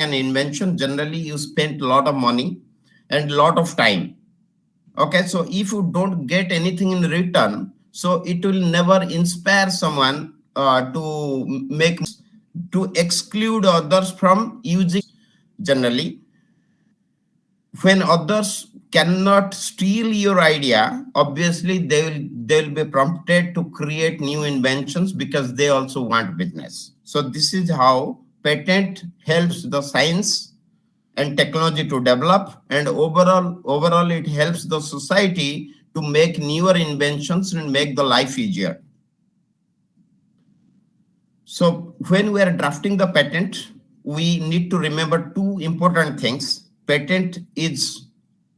an invention, generally you spend a lot of money and a lot of time. Okay, so if you don't get anything in return, so it will never inspire someone to make, to exclude others from using. Generally, when others cannot steal your idea, obviously they'll be prompted to create new inventions because they also want business. So this is how patent helps the science and technology to develop, and overall it helps the society to make newer inventions and make the life easier. So when we are drafting the patent, we need to remember two important things. Patent is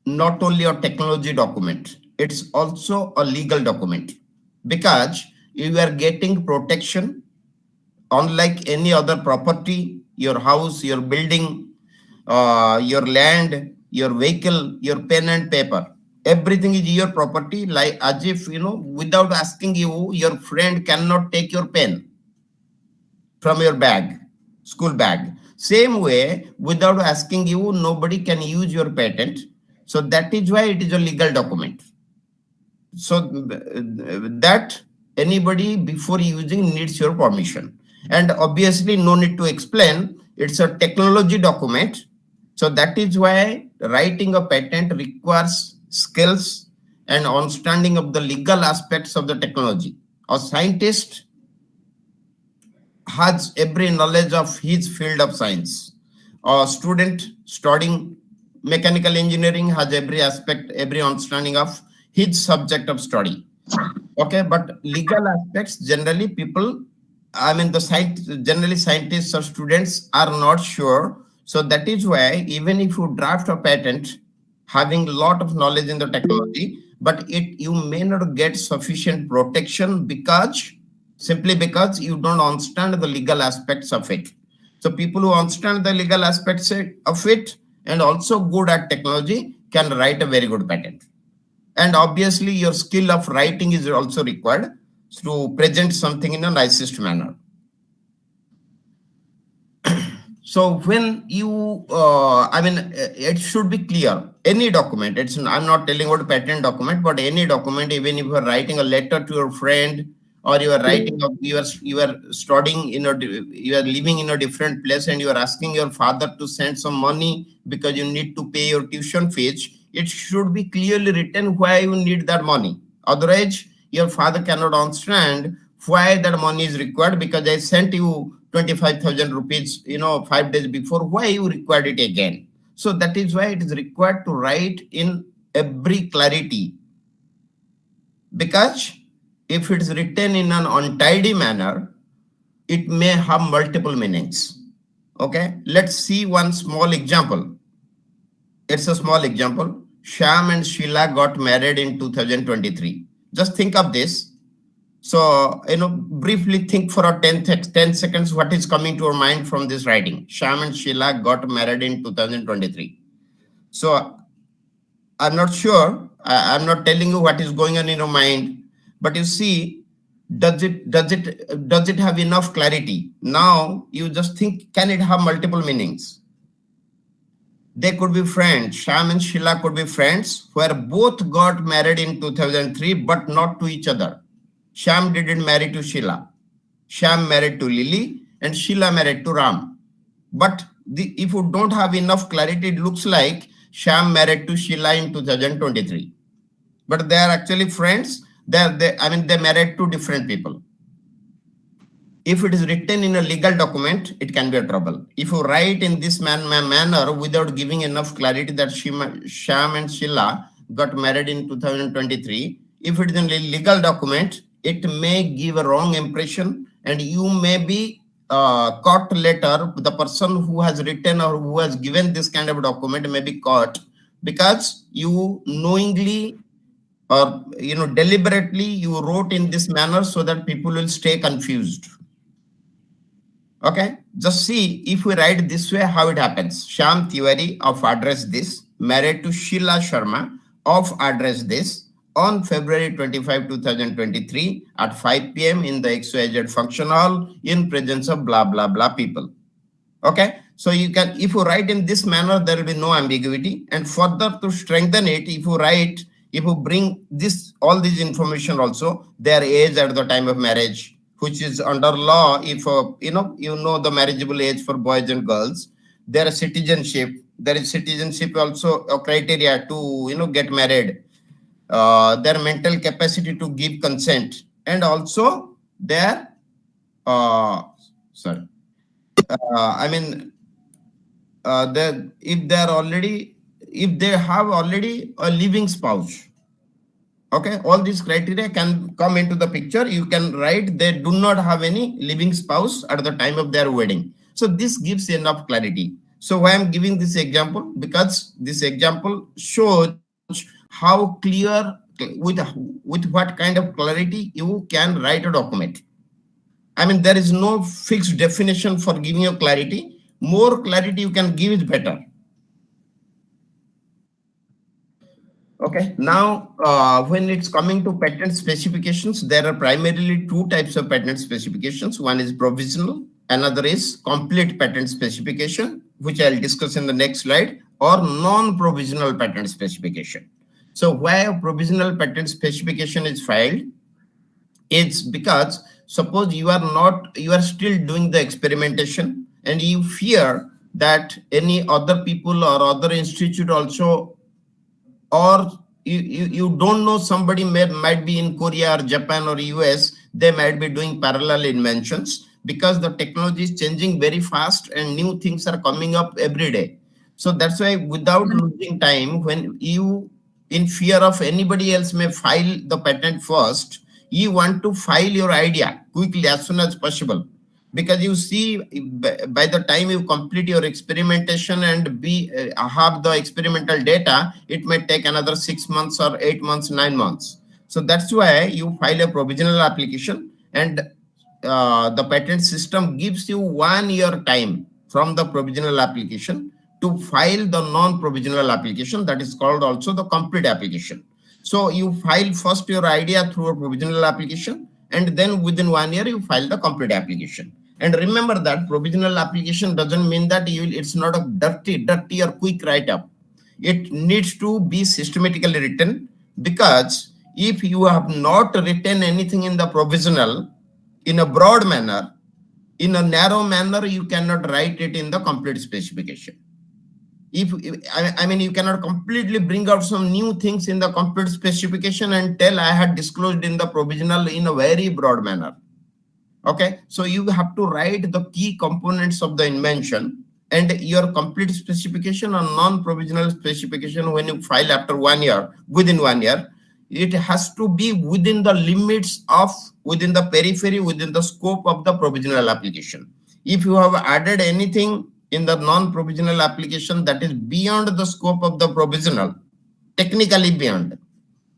not only a technology document, it's also a legal document, because you are getting protection unlike any other property, your house, your building, your land, your vehicle, your pen and paper. Everything is your property, like as if, without asking you, your friend cannot take your pen from your bag, school bag. Same way, without asking you, nobody can use your patent. So that is why it is a legal document. So that anybody before using needs your permission. And obviously no need to explain, it's a technology document. So that is why writing a patent requires skills and understanding of the legal aspects of the technology. A scientist has every knowledge of his field of science. A student studying mechanical engineering has every aspect, every understanding of his subject of study. Okay, but legal aspects, generally people, generally scientists or students are not sure. So that is why even if you draft a patent having a lot of knowledge in the technology, but you may not get sufficient protection simply because you don't understand the legal aspects of it. So people who understand the legal aspects of it and also good at technology can write a very good patent. And obviously your skill of writing is also required to present something in a nicest manner. So when you, it should be clear. Any document, I'm not telling about patent document, but any document, even if you are writing a letter to your friend, or you are writing, you are studying you are living in a different place, and you are asking your father to send some money because you need to pay your tuition fees, it should be clearly written why you need that money. Otherwise, your father cannot understand why that money is required, because I sent you 25,000 rupees, 5 days before, why you required it again. So that is why it is required to write in every clarity, because if it is written in an untidy manner, it may have multiple meanings. Okay, let's see one small example. It's a small example. Shyam and Sheila got married in 2023. Just think of this. So, briefly think for a 10 seconds what is coming to your mind from this writing. Shyam and Sheila got married in 2023. So, I'm not sure. I'm not telling you what is going on in your mind, but you see, does it have enough clarity? Now you just think, can it have multiple meanings? They could be friends. Shyam and Sheila could be friends where both got married in 2003, but not to each other. Shyam didn't marry to Sheila. Shyam married to Lily and Sheila married to Ram. But if you don't have enough clarity, it looks like Shyam married to Sheila in 2023. But they are actually friends. They married to different people. If it is written in a legal document, it can be a trouble. If you write in this manner without giving enough clarity that Shyam and Sheila got married in 2023, if it is in a legal document, it may give a wrong impression, and you may be caught later. The person who has written or who has given this kind of document may be caught because you knowingly or deliberately you wrote in this manner so that people will stay confused. Okay, just see if we write this way how it happens. Shyam Tiwari of address this married to Sheila Sharma of address this on February 25, 2023 at 5 p.m. in the XYZ function hall in presence of blah, blah, blah people. Okay, So you can, if you write in this manner, there will be no ambiguity. And further to strengthen it, if you write, if you bring this, all this information also, their age at the time of marriage, which is under law, if you know the marriageable age for boys and girls, their citizenship, there is citizenship also a criteria to get married, their mental capacity to give consent, and also their sorry, I mean, if they are already, if they have already a living spouse. Okay, all these criteria can come into the picture. You can write they do not have any living spouse at the time of their wedding. So this gives enough clarity. So why I'm giving this example? Because this example shows how clear, with what kind of clarity you can write a document. I mean, there is no fixed definition for giving you clarity. More clarity you can give is better. Okay, now when it's coming to patent specifications, there are primarily two types of patent specifications. One is provisional, another is complete patent specification, which I'll discuss in the next slide, or non-provisional patent specification. So why a provisional patent specification is filed? It's because suppose you are still doing the experimentation and you fear that any other people or other institute also, or you don't know, somebody might be in Korea or Japan or US, they might be doing parallel inventions, because the technology is changing very fast and new things are coming up every day. So that's why, without losing time, when you, in fear of anybody else may file the patent first, you want to file your idea quickly as soon as possible. Because you see, by the time you complete your experimentation and have the experimental data, it may take another 6 months or 8 months, 9 months. So that's why you file a provisional application, and the patent system gives you 1 year time from the provisional application to file the non-provisional application, that is called also the complete application. So you file first your idea through a provisional application, and then within 1 year you file the complete application. And remember that provisional application doesn't mean that it's not a dirty or quick write-up. It needs to be systematically written, because if you have not written anything in the provisional in a broad manner, in a narrow manner, you cannot write it in the complete specification. I mean, you cannot completely bring out some new things in the complete specification and tell I had disclosed in the provisional in a very broad manner. Okay, so you have to write the key components of the invention, and your complete specification or non-provisional specification, when you file after 1 year, within 1 year, it has to be within the limits of, within the periphery, within the scope of the provisional application. If you have added anything in the non-provisional application that is beyond the scope of the provisional, technically beyond,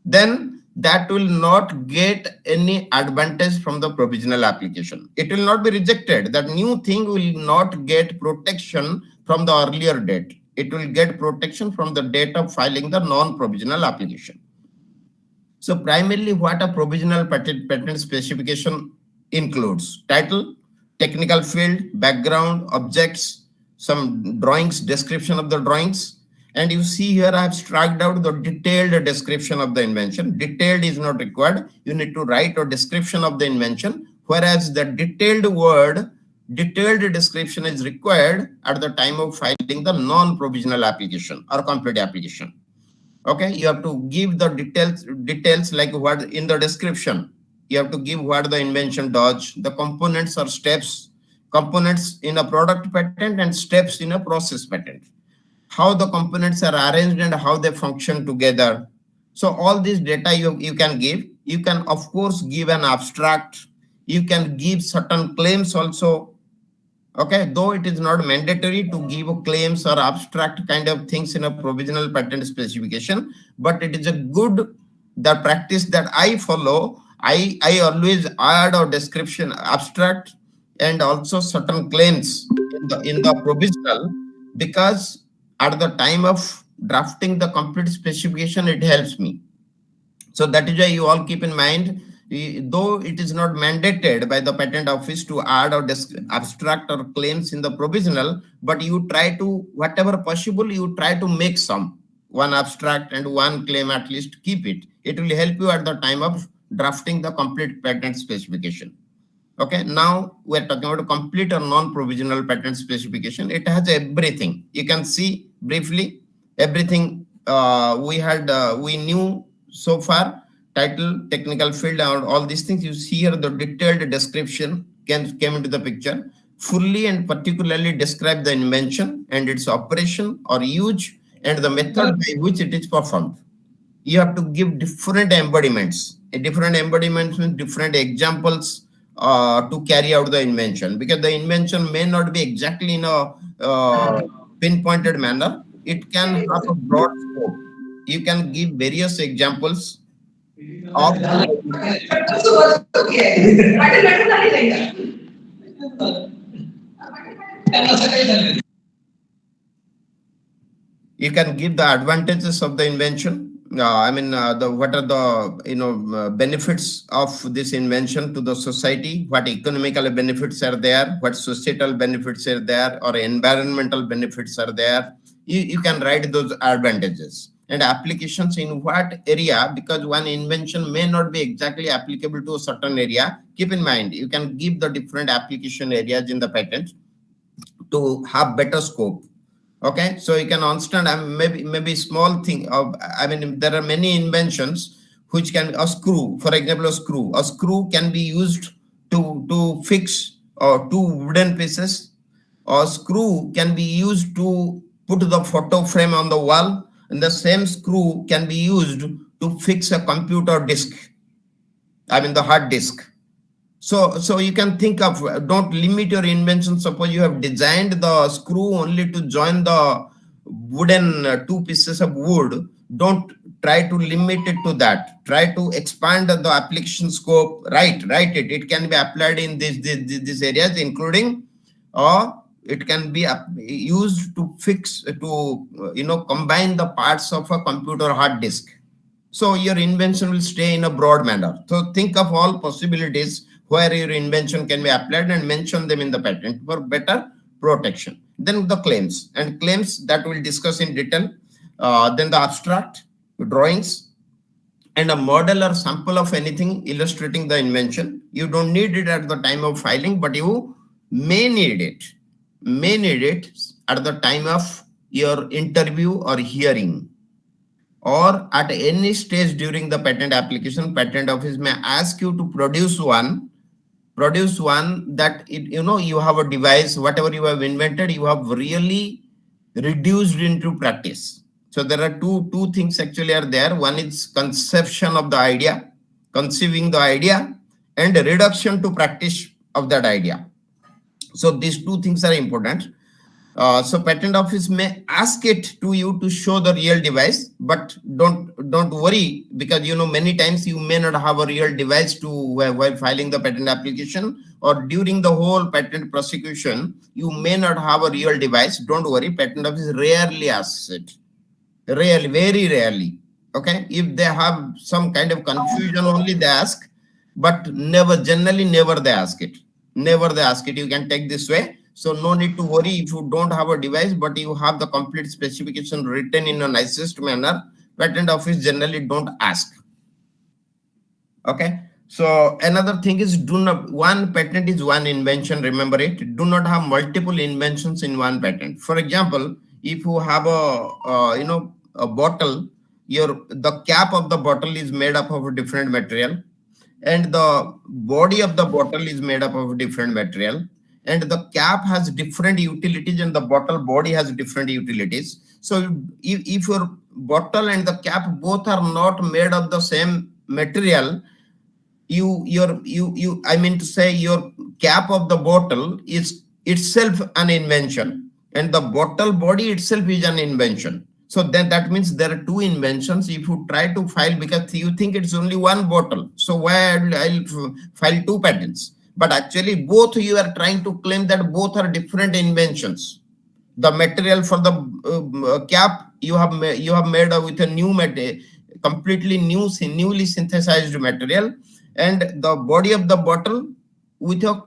then that will not get any advantage from the provisional application. It will not be rejected. That new thing will not get protection from the earlier date. It will get protection from the date of filing the non-provisional application. So primarily, what a provisional patent specification includes: title, technical field, background, objects, some drawings, description of the drawings. And you see here, I have struck out the detailed description of the invention. Detailed is not required. You need to write a description of the invention, whereas the detailed description is required at the time of filing the non-provisional application or complete application. Okay, you have to give the details like what in the description. You have to give what the invention does, the components or steps, components in a product patent and steps in a process patent, how the components are arranged and how they function together. So all this data you can give. You can, of course, give an abstract. You can give certain claims also. Okay, though it is not mandatory to give claims or abstract kind of things in a provisional patent specification, but it is a good, the practice that I follow. I always add a description, abstract, and also certain claims in the provisional, because at the time of drafting the complete specification, it helps me. So that is why you all keep in mind, though it is not mandated by the patent office to add or abstract or claims in the provisional, but you try to, whatever possible, you try to make some, one abstract and one claim at least, keep it. It will help you at the time of drafting the complete patent specification. Okay, now we're talking about a complete or non-provisional patent specification. It has everything. You can see briefly everything we knew so far: title, technical field, and all these things. You see here the detailed description came into the picture. Fully and particularly describe the invention and its operation or use and the method by which it is performed. You have to give different embodiments. Different embodiments means different examples to carry out the invention, because the invention may not be exactly in a pinpointed manner. It can have a broad scope. You can give various examples of you can give the advantages of the invention. What are the benefits of this invention to the society? What economical benefits are there? What societal benefits are there? Or environmental benefits are there? You can write those advantages and applications in what area, because one invention may not be exactly applicable to a certain area. Keep in mind, you can give the different application areas in the patent to have better scope. Okay, so you can understand. Maybe small thing of, there are many inventions which can, a screw, for example, a screw can be used to fix two wooden pieces. A screw can be used to put the photo frame on the wall, and the same screw can be used to fix a computer disk, the hard disk. So you can think of, don't limit your invention. Suppose you have designed the screw only to join the wooden two pieces of wood. Don't try to limit it to that. Try to expand the application scope. Write it. It can be applied in these areas, including, it can be used to fix, to combine the parts of a computer hard disk. So your invention will stay in a broad manner. So think of all possibilities where your invention can be applied and mention them in the patent for better protection. Then the claims, and claims that we'll discuss in detail. Then the abstract, drawings, and a model or sample of anything illustrating the invention. You don't need it at the time of filing, but you may need it. At the time of your interview or hearing, or at any stage during the patent application. Patent office may ask you to produce one that you have a device, whatever you have invented, you have really reduced into practice. So there are two things actually are there. One is conception of the idea, conceiving the idea, and reduction to practice of that idea. So these two things are important. So patent office may ask it to you to show the real device, but don't worry, because many times you may not have a real device to while filing the patent application, or during the whole patent prosecution you may not have a real device. Don't worry, patent office rarely asks it. Rarely, very rarely. Okay, if they have some kind of confusion, only they ask, but generally never they ask it. You can take this way. So no need to worry if you don't have a device, but you have the complete specification written in a nicest manner. Patent office generally don't ask. Okay. So another thing is, one patent is one invention. Remember it. Do not have multiple inventions in one patent. For example, if you have a bottle, the cap of the bottle is made up of a different material, and the body of the bottle is made up of a different material, and the cap has different utilities and the bottle body has different utilities. So if your bottle and the cap both are not made of the same material, your cap of the bottle is itself an invention, and the bottle body itself is an invention. So then that means there are two inventions. If you try to file, because you think it's only one bottle, so why I'll file two patents? But actually both you are trying to claim that both are different inventions. The material for the cap you have made with a new material, completely newly synthesized material, and the body of the bottle with a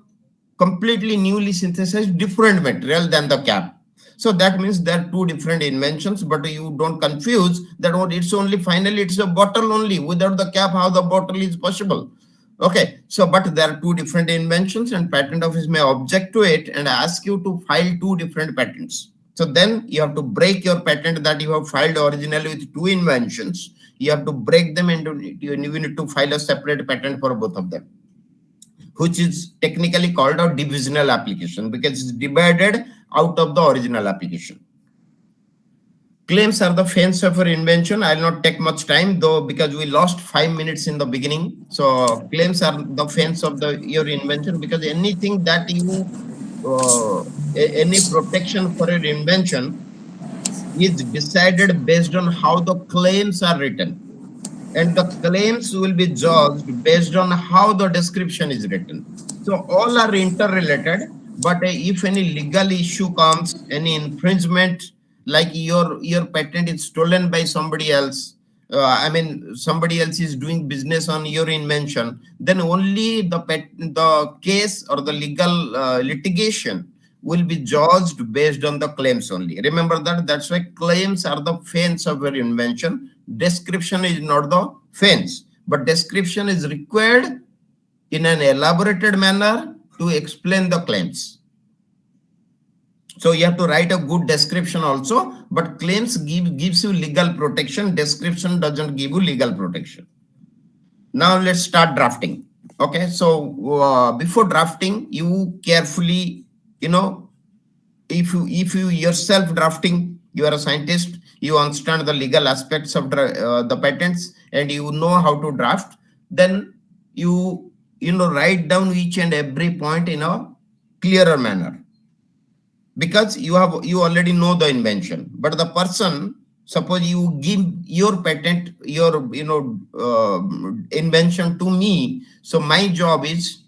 completely newly synthesized different material than the cap. So that means there are two different inventions, but you don't confuse that it's only finally it's a bottle only. Without the cap, how the bottle is possible? Okay, so but there are two different inventions and patent office may object to it and ask you to file two different patents. So then you have to break your patent that you have filed originally with two inventions. You have to break them into, you need to file a separate patent for both of them, which is technically called a divisional application because it's divided out of the original application. Claims are the fence of your invention. I'll not take much time though because we lost 5 minutes in the beginning. So claims are the fence of your invention because anything that you, any protection for your invention is decided based on how the claims are written. And the claims will be judged based on how the description is written. So all are interrelated, but if any legal issue comes, any infringement, like your patent is stolen by somebody else, I mean somebody else is doing business on your invention, then only the case or the legal litigation will be judged based on the claims only. Remember that. That's why claims are the fence of your invention. Description is not the fence, but description is required in an elaborated manner to explain the claims. So you have to write a good description also, but claims gives you legal protection. Description doesn't give you legal protection. Now let's start drafting. Okay, so before drafting, you carefully, if you yourself drafting, you are a scientist, you understand the legal aspects of the patents and you know how to draft, then you write down each and every point in a clearer manner, because you already know the invention. But the person, suppose you give your patent, your invention to me, so my job is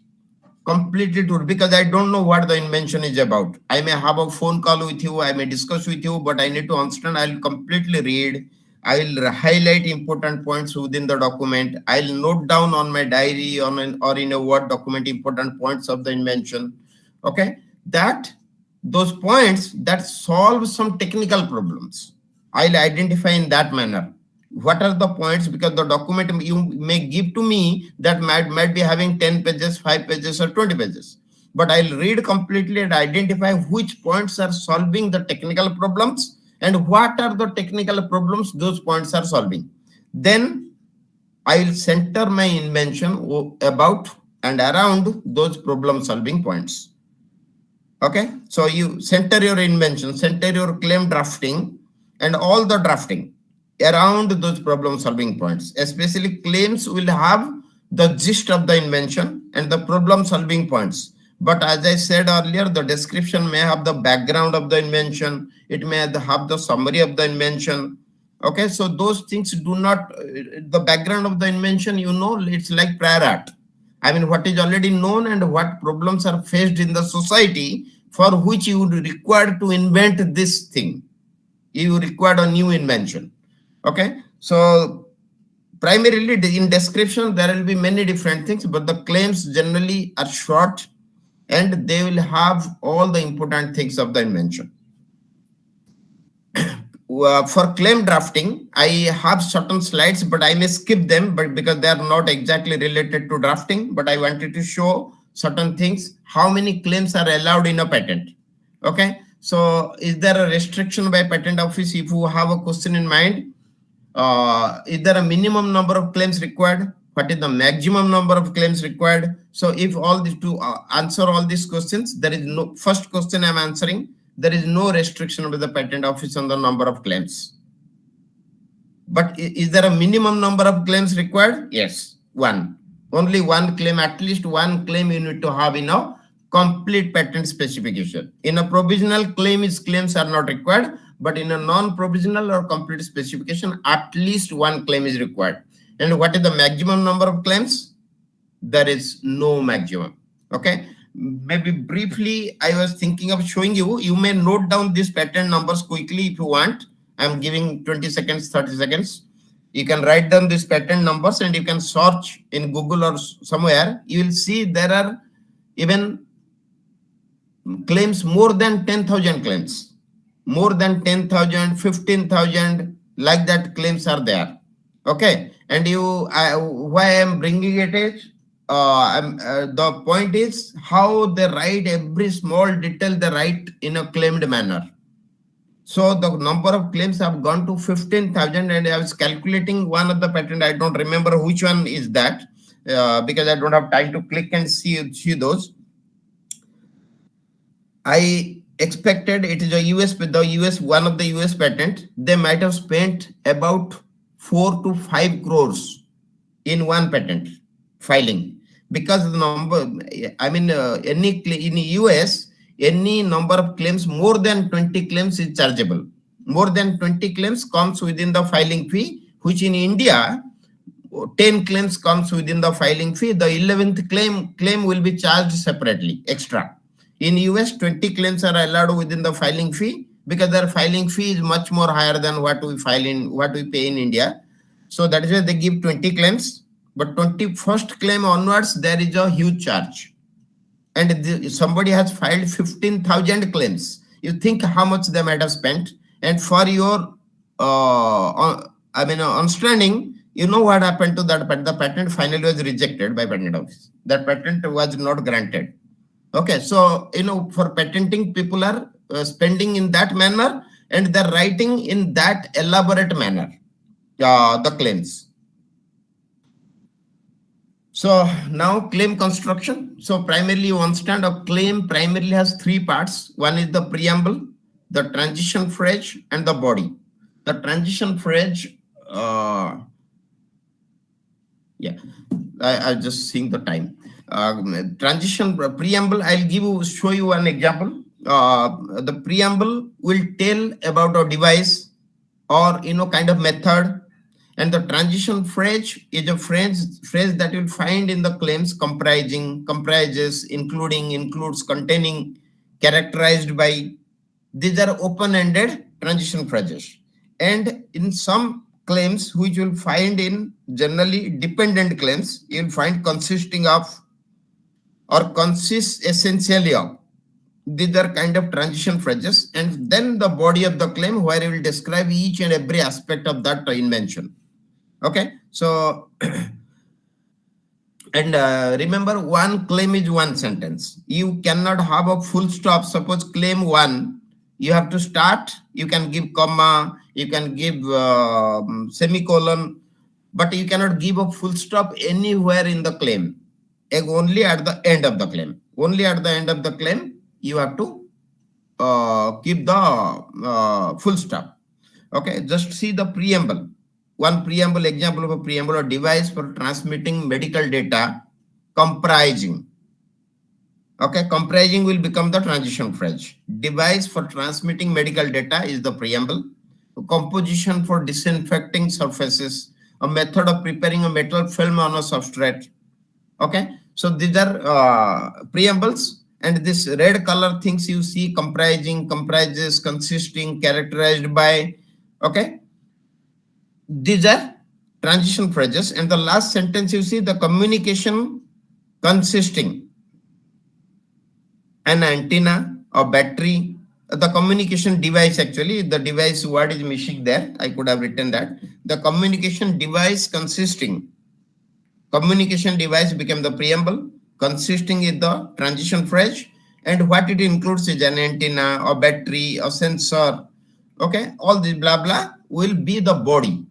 completely to, because I don't know what the invention is about. I may have a phone call with you, I may discuss with you, but I need to understand. I'll completely read, I'll highlight important points within the document, I'll note down on my diary or in a Word document important points of the invention. Okay, that those points that solve some technical problems, I'll identify in that manner. What are the points? Because the document you may give to me that might be having 10 pages, 5 pages, or 20 pages. But I'll read completely and identify which points are solving the technical problems and what are the technical problems those points are solving. Then I'll center my invention about and around those problem solving points. Okay, so you center your invention, center your claim drafting and all the drafting around those problem solving points. Especially claims will have the gist of the invention and the problem solving points. But as I said earlier, the description may have the background of the invention. It may have the summary of the invention. Okay, so those things do not, the background of the invention, it's like prior art. I mean, what is already known and what problems are faced in the society for which you would require to invent this thing. You require a new invention. Okay, so primarily in description, there will be many different things, but the claims generally are short and they will have all the important things of the invention. For claim drafting, I have certain slides, but I may skip them, but because they are not exactly related to drafting, but I wanted to show certain things, how many claims are allowed in a patent. Okay, so is there a restriction by patent office? If you have a question in mind, is there a minimum number of claims required? What is the maximum number of claims required? So if all these to answer all these questions, there is no, first question I'm answering, there is no restriction with the patent office on the number of claims. But is there a minimum number of claims required? Yes, one. Only one claim, at least one claim you need to have in a complete patent specification. In a provisional claims are not required, but in a non-provisional or complete specification, at least one claim is required. And what is the maximum number of claims? There is no maximum. Okay, maybe briefly, I was thinking of showing you. You may note down these patent numbers quickly if you want. I'm giving 20 seconds, 30 seconds. You can write down these patent numbers and you can search in Google or somewhere. You will see there are even claims more than 10,000 claims, more than 10,000, 15,000, like that claims are there. Okay, and why I'm bringing it is, the point is how they write every small detail they write in a claimed manner. So the number of claims have gone to 15,000, and I was calculating one of the patent. I don't remember which one is that because I don't have time to click and see those. I expected it is a US, one of the US patent. They might have spent about 4 to 5 crores in one patent filing, because the number, I mean, in US, any number of claims more than 20 claims is chargeable. More than 20 claims comes within the filing fee, which in India, 10 claims comes within the filing fee. The 11th claim will be charged separately, extra. In US, 20 claims are allowed within the filing fee, because their filing fee is much more higher than what we pay in India. So that is why they give 20 claims, but 21st claim onwards, there is a huge charge. And somebody has filed 15,000 claims. You think how much they might have spent. And for your, understanding, you know what happened to that patent. The patent finally was rejected by Patent Office. That patent was not granted. Okay, so, for patenting, people are spending in that manner, and they're writing in that elaborate manner, the claims. So now claim construction. So primarily you understand a claim primarily has 3 parts. One is the preamble, the transition phrase, and the body. The transition phrase, I just seeing the time. Transition preamble, show you an example. The preamble will tell about a device or kind of method, and the transition phrase is a phrase that you'll find in the claims comprises, including, includes, containing, characterized by. These are open-ended transition phrases. And in some claims, which you'll find in generally dependent claims, you'll find consisting of or consists essentially of. These are kind of transition phrases, and then the body of the claim, where you will describe each and every aspect of that invention. Okay, so and remember, one claim is one sentence. You cannot have a full stop. Suppose claim 1, you have to start, you can give comma, you can give semicolon, but you cannot give a full stop anywhere in the claim. Only at the end of the claim. Only at the end of the claim, you have to keep the full stop. Okay, just see the preamble. One preamble example of a preamble: a device for transmitting medical data comprising. Okay, comprising will become the transition phrase. Device for transmitting medical data is the preamble. A composition for disinfecting surfaces. A method of preparing a metal film on a substrate. Okay, so these are preambles, and this red color things you see: comprising, comprises, consisting, characterized by. Okay, these are transition phrases. And the last sentence you see, the communication consisting an antenna, a battery, the communication device. Actually, the device word is missing there. I could have written that. The communication device consisting. Communication device became the preamble. Consisting is the transition phrase, and what it includes is an antenna, a battery, a sensor. Okay, all this blah blah will be the body.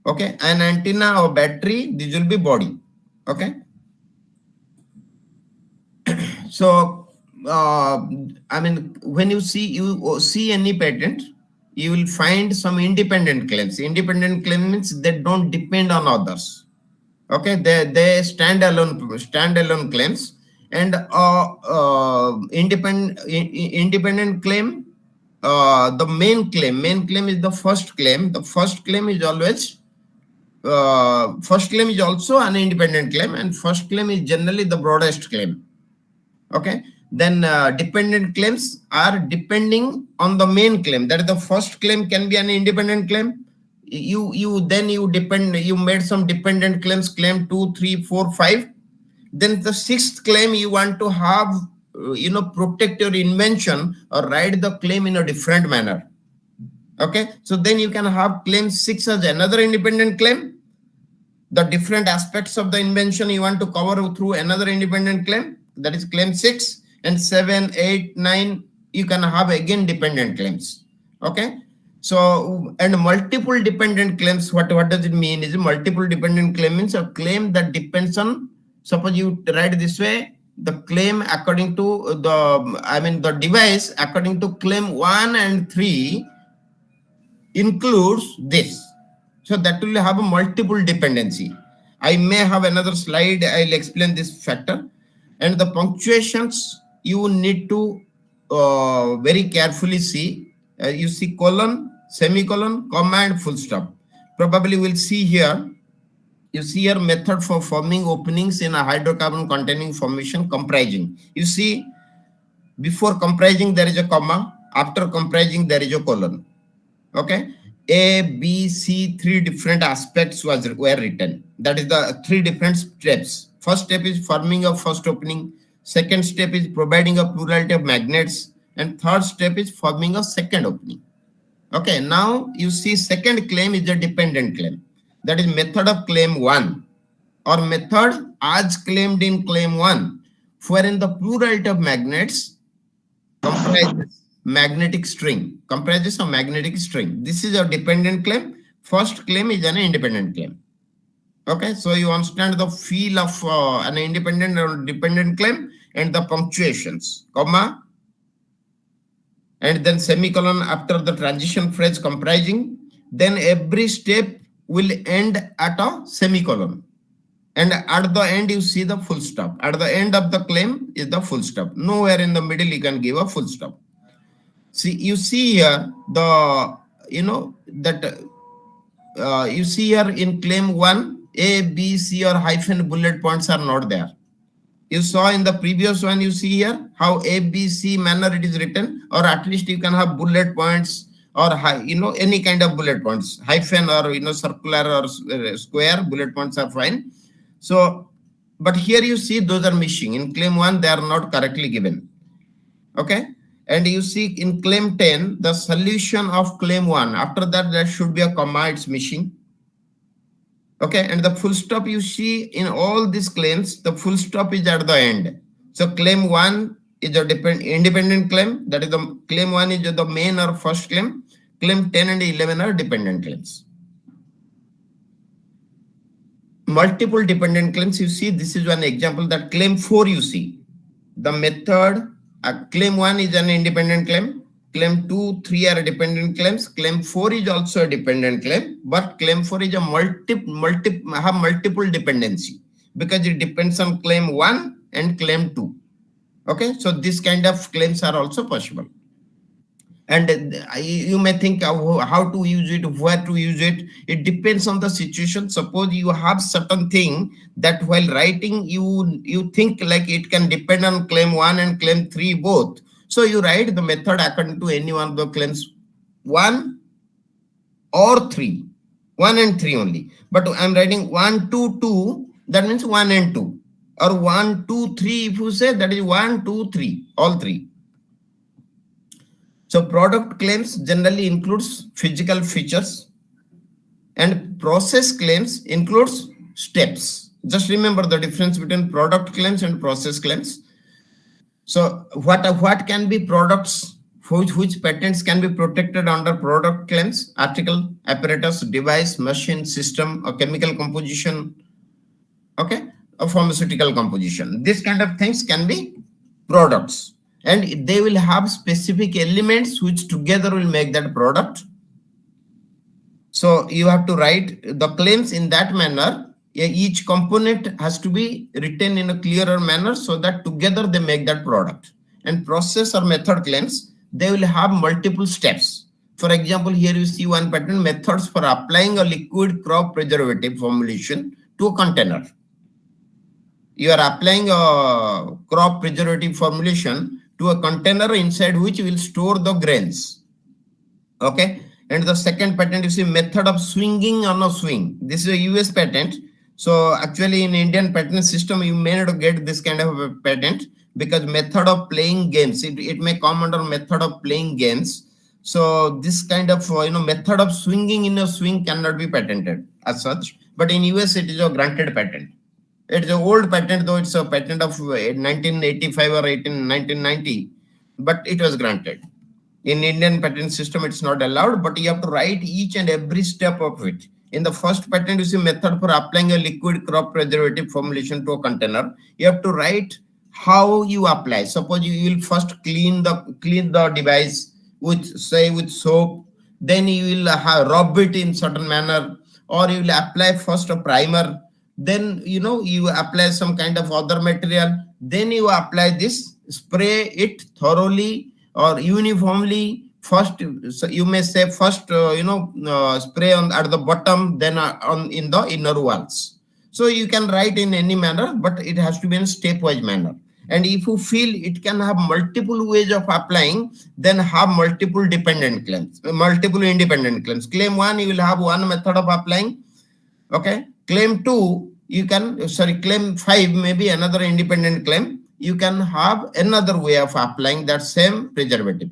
Okay, an antenna or battery, this will be body. Okay, so when you see any patent, you will find some independent claims. Independent claims means they don't depend on others. Okay, they stand alone claims. And independent claim, the main claim is the first claim. The first claim is always first claim is also an independent claim, and first claim is generally the broadest claim. Okay, then dependent claims are depending on the main claim. That is, the first claim can be an independent claim. you made some dependent claims, claim 2, 3, 4, 5. Then the sixth claim you want to have, protect your invention or write the claim in a different manner. Okay, so then you can have claim 6 as another independent claim. The different aspects of the invention you want to cover through another independent claim, that is claim 6, and 7, 8, 9, you can have again dependent claims. Okay, so and multiple dependent claims, what does it mean? Is multiple dependent claim means a claim that depends on, suppose you write this way, the claim according to the device according to claim 1 and 3 includes this. So that will have a multiple dependency. I may have another slide, I'll explain this factor. And the punctuations you need to very carefully see. You see colon, semicolon, comma, and full stop. Probably we'll see here. You see here method for forming openings in a hydrocarbon containing formation comprising. You see, before comprising there is a comma, after comprising there is a colon. Okay, A, B, C, 3 different aspects were written. That is the 3 different steps. First step is forming a first opening. Second step is providing a plurality of magnets. And third step is forming a second opening. Okay, now you see second claim is a dependent claim. That is method of claim 1 or method as claimed in claim 1, wherein the plurality of magnets comprises magnetic string, comprises of magnetic string. This is a dependent claim. First claim is an independent claim. Okay, so you understand the feel of an independent or dependent claim and the punctuations, comma, and then semicolon after the transition phrase comprising. Then every step will end at a semicolon. And at the end, you see the full stop. At the end of the claim is the full stop. Nowhere in the middle you can give a full stop. See, you see here the, you see here in claim 1, A, B, C or hyphen bullet points are not there. You saw in the previous one, you see here how A, B, C manner it is written, or at least you can have bullet points or any kind of bullet points, hyphen or circular or square bullet points are fine. So, but here you see those are missing. In claim 1, they are not correctly given. Okay. And you see in claim 10, the solution of claim 1. After that, there should be a comma, it's missing. Okay, and the full stop you see in all these claims, the full stop is at the end. So claim 1 is a independent claim. That is the claim 1 is the main or first claim. Claim 10 and 11 are dependent claims. Multiple dependent claims, you see, this is one example. That claim 4 you see. The method, claim 1 is an independent claim. Claim 2, 3 are dependent claims. Claim 4 is also a dependent claim, but claim 4 is a multiple dependency because it depends on claim 1 and claim 2. Okay, so this kind of claims are also possible. And you may think how to use it, where to use it. It depends on the situation. Suppose you have certain thing that while writing, you think like it can depend on claim 1 and claim 3 both. So you write the method according to any one of the claims 1 or 3, 1 and 3 only. But I'm writing 1, 2, 2, that means 1 and 2. Or 1, 2, 3, if you say that is 1, 2, 3, all 3. So product claims generally includes physical features and process claims includes steps. Just remember the difference between product claims and process claims. So what can be products, which patents can be protected under product claims? Article, apparatus, device, machine, system, or chemical composition, okay, or pharmaceutical composition. This kind of things can be products. And they will have specific elements which together will make that product. So you have to write the claims in that manner. Each component has to be written in a clearer manner so that together they make that product. And process or method claims, they will have multiple steps. For example, here you see one patent, methods for applying a liquid crop preservative formulation to a container. You are applying a crop preservative formulation to a container inside which will store the grains. Okay. And the second patent, you see, method of swinging on a swing. This is a US patent. So actually in Indian patent system, you may not get this kind of a patent because method of playing games, it may come under method of playing games. So this kind of method of swinging in a swing cannot be patented as such. But in US, it is a granted patent. It's an old patent, though it's a patent of 1985 or 1990, but it was granted. In Indian patent system, it's not allowed, but you have to write each and every step of it. In the first patent, you see method for applying a liquid crop preservative formulation to a container. You have to write how you apply. Suppose you will first clean the device with soap, then you will rub it in certain manner, or you will apply first a primer, then you apply some kind of other material, then you apply this, spray it thoroughly or uniformly. First, so you may say first spray on at the bottom, then on in the inner walls. So you can write in any manner, but it has to be in a stepwise manner. And if you feel it can have multiple ways of applying, then have multiple dependent claims, multiple independent claims. Claim 1, you will have one method of applying. Okay. Claim 2, claim 5, maybe another independent claim. You can have another way of applying that same preservative.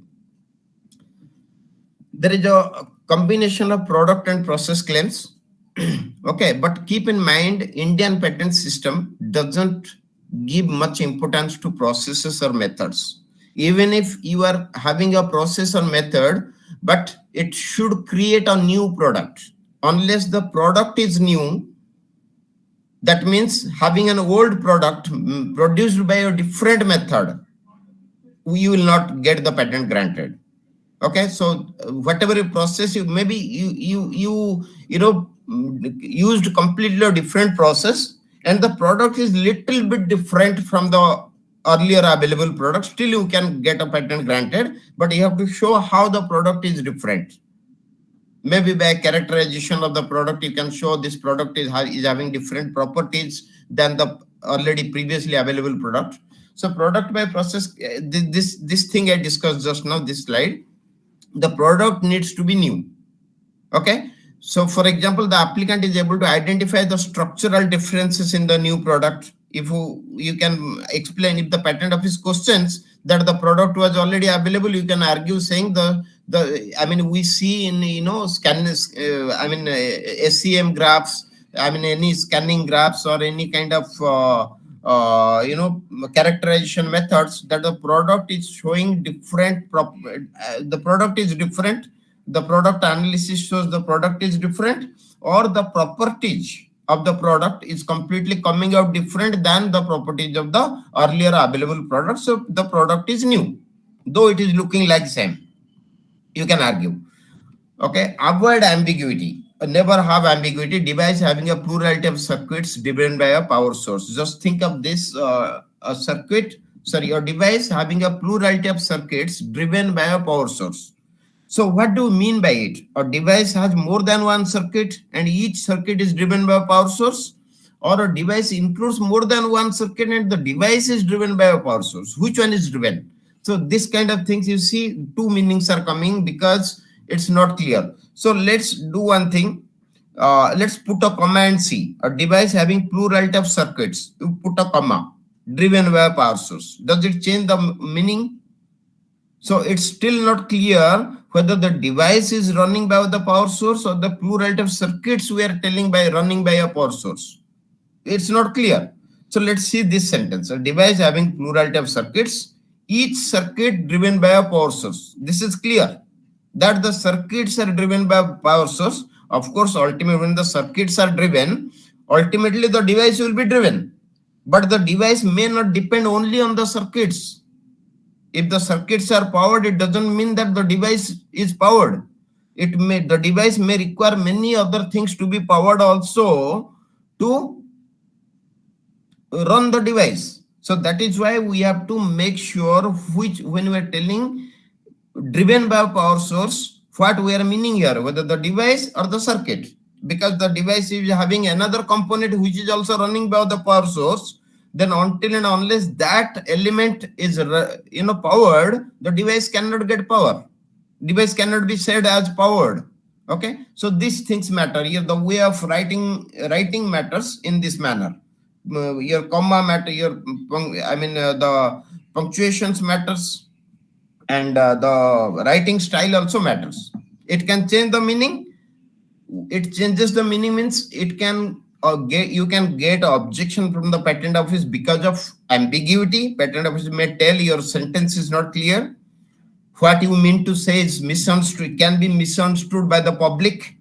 There is a combination of product and process claims. Okay, but keep in mind, Indian patent system doesn't give much importance to processes or methods. Even if you are having a process or method, but it should create a new product. Unless the product is new, that means having an old product produced by a different method, you will not get the patent granted. Okay, so whatever you process, you used completely a different process, and the product is little bit different from the earlier available product, still you can get a patent granted, but you have to show how the product is different. Maybe by characterization of the product, you can show this product is having different properties than the already previously available product. So product by process, this thing I discussed just now, this slide, the product needs to be new. Okay. So for example, the applicant is able to identify the structural differences in the new product. If you can explain, if the patent office questions that the product was already available, you can argue saying we see in SCM graphs, any scanning graphs or any kind of characterization methods, that the product is showing different the product is different, the product analysis shows the product is different, or the properties of the product is completely coming out different than the properties of the earlier available product. So the product is new, though it is looking like same. You can argue. Okay, avoid ambiguity. Never have ambiguity. Device having a plurality of circuits driven by a power source. Just think of this: a device having a plurality of circuits driven by a power source. So what do you mean by it? A device has more than one circuit and each circuit is driven by a power source, or a device includes more than one circuit and the device is driven by a power source. Which one is driven? So this kind of things, you see, two meanings are coming because it's not clear. So let's do one thing. Let's put a comma and see. A device having plurality of circuits, you put a comma, driven by a power source. Does it change the meaning? So it's still not clear whether the device is running by the power source or the plurality of circuits we are telling by running by a power source. It's not clear. So let's see this sentence. A device having plurality of circuits, each circuit driven by a power source. This is clear that the circuits are driven by a power source. Of course, ultimately when the circuits are driven, ultimately the device will be driven. But the device may not depend only on the circuits. If the circuits are powered, it doesn't mean that the device is powered. The device may require many other things to be powered also to run the device. So that is why we have to make sure when we are telling driven by a power source, what we are meaning here, whether the device or the circuit, because the device is having another component which is also running by the power source. Then until and unless that element is powered, the device cannot get power. Device cannot be said as powered. Okay, so these things matter here. The way of writing matters in this manner. Your comma matter, your the punctuations matters, and the writing style also matters. It can change the meaning. It changes the meaning means it can you can get objection from the patent office because of ambiguity. Patent office may tell your sentence is not clear. What you mean to say is misunderstood, can be misunderstood by the public.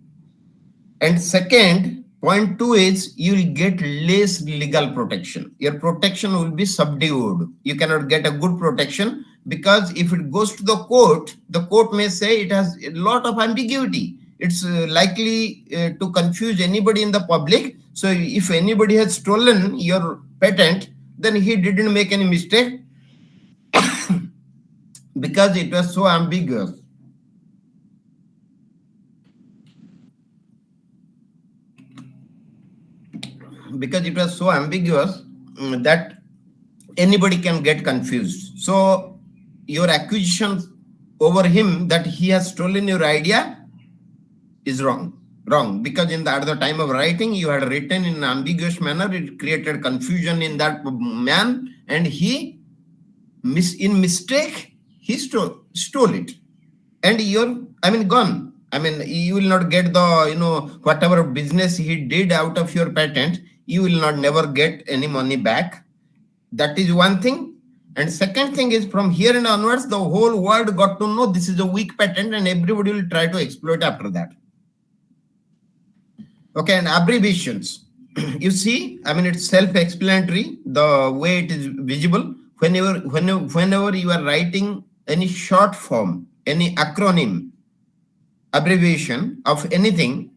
And second, point two is you will get less legal protection. Your protection will be subdued. You cannot get a good protection because if it goes to the court may say it has a lot of ambiguity. It's likely to confuse anybody in the public. So if anybody has stolen your patent, then he didn't make any mistake because it was so ambiguous. Because it was so ambiguous that anybody can get confused. So your accusation over him that he has stolen your idea is wrong because at the time of writing you had written in an ambiguous manner. It created confusion in that man, and he in mistake he stole it, and you're gone. You will not get the whatever business he did out of your patent, you will not never get any money back. That is one thing. And second thing is, from here and onwards the whole world got to know this is a weak patent, and everybody will try to exploit after that. Okay, and abbreviations. You see, it's self-explanatory the way it is visible. Whenever you are writing any short form, any acronym, abbreviation of anything,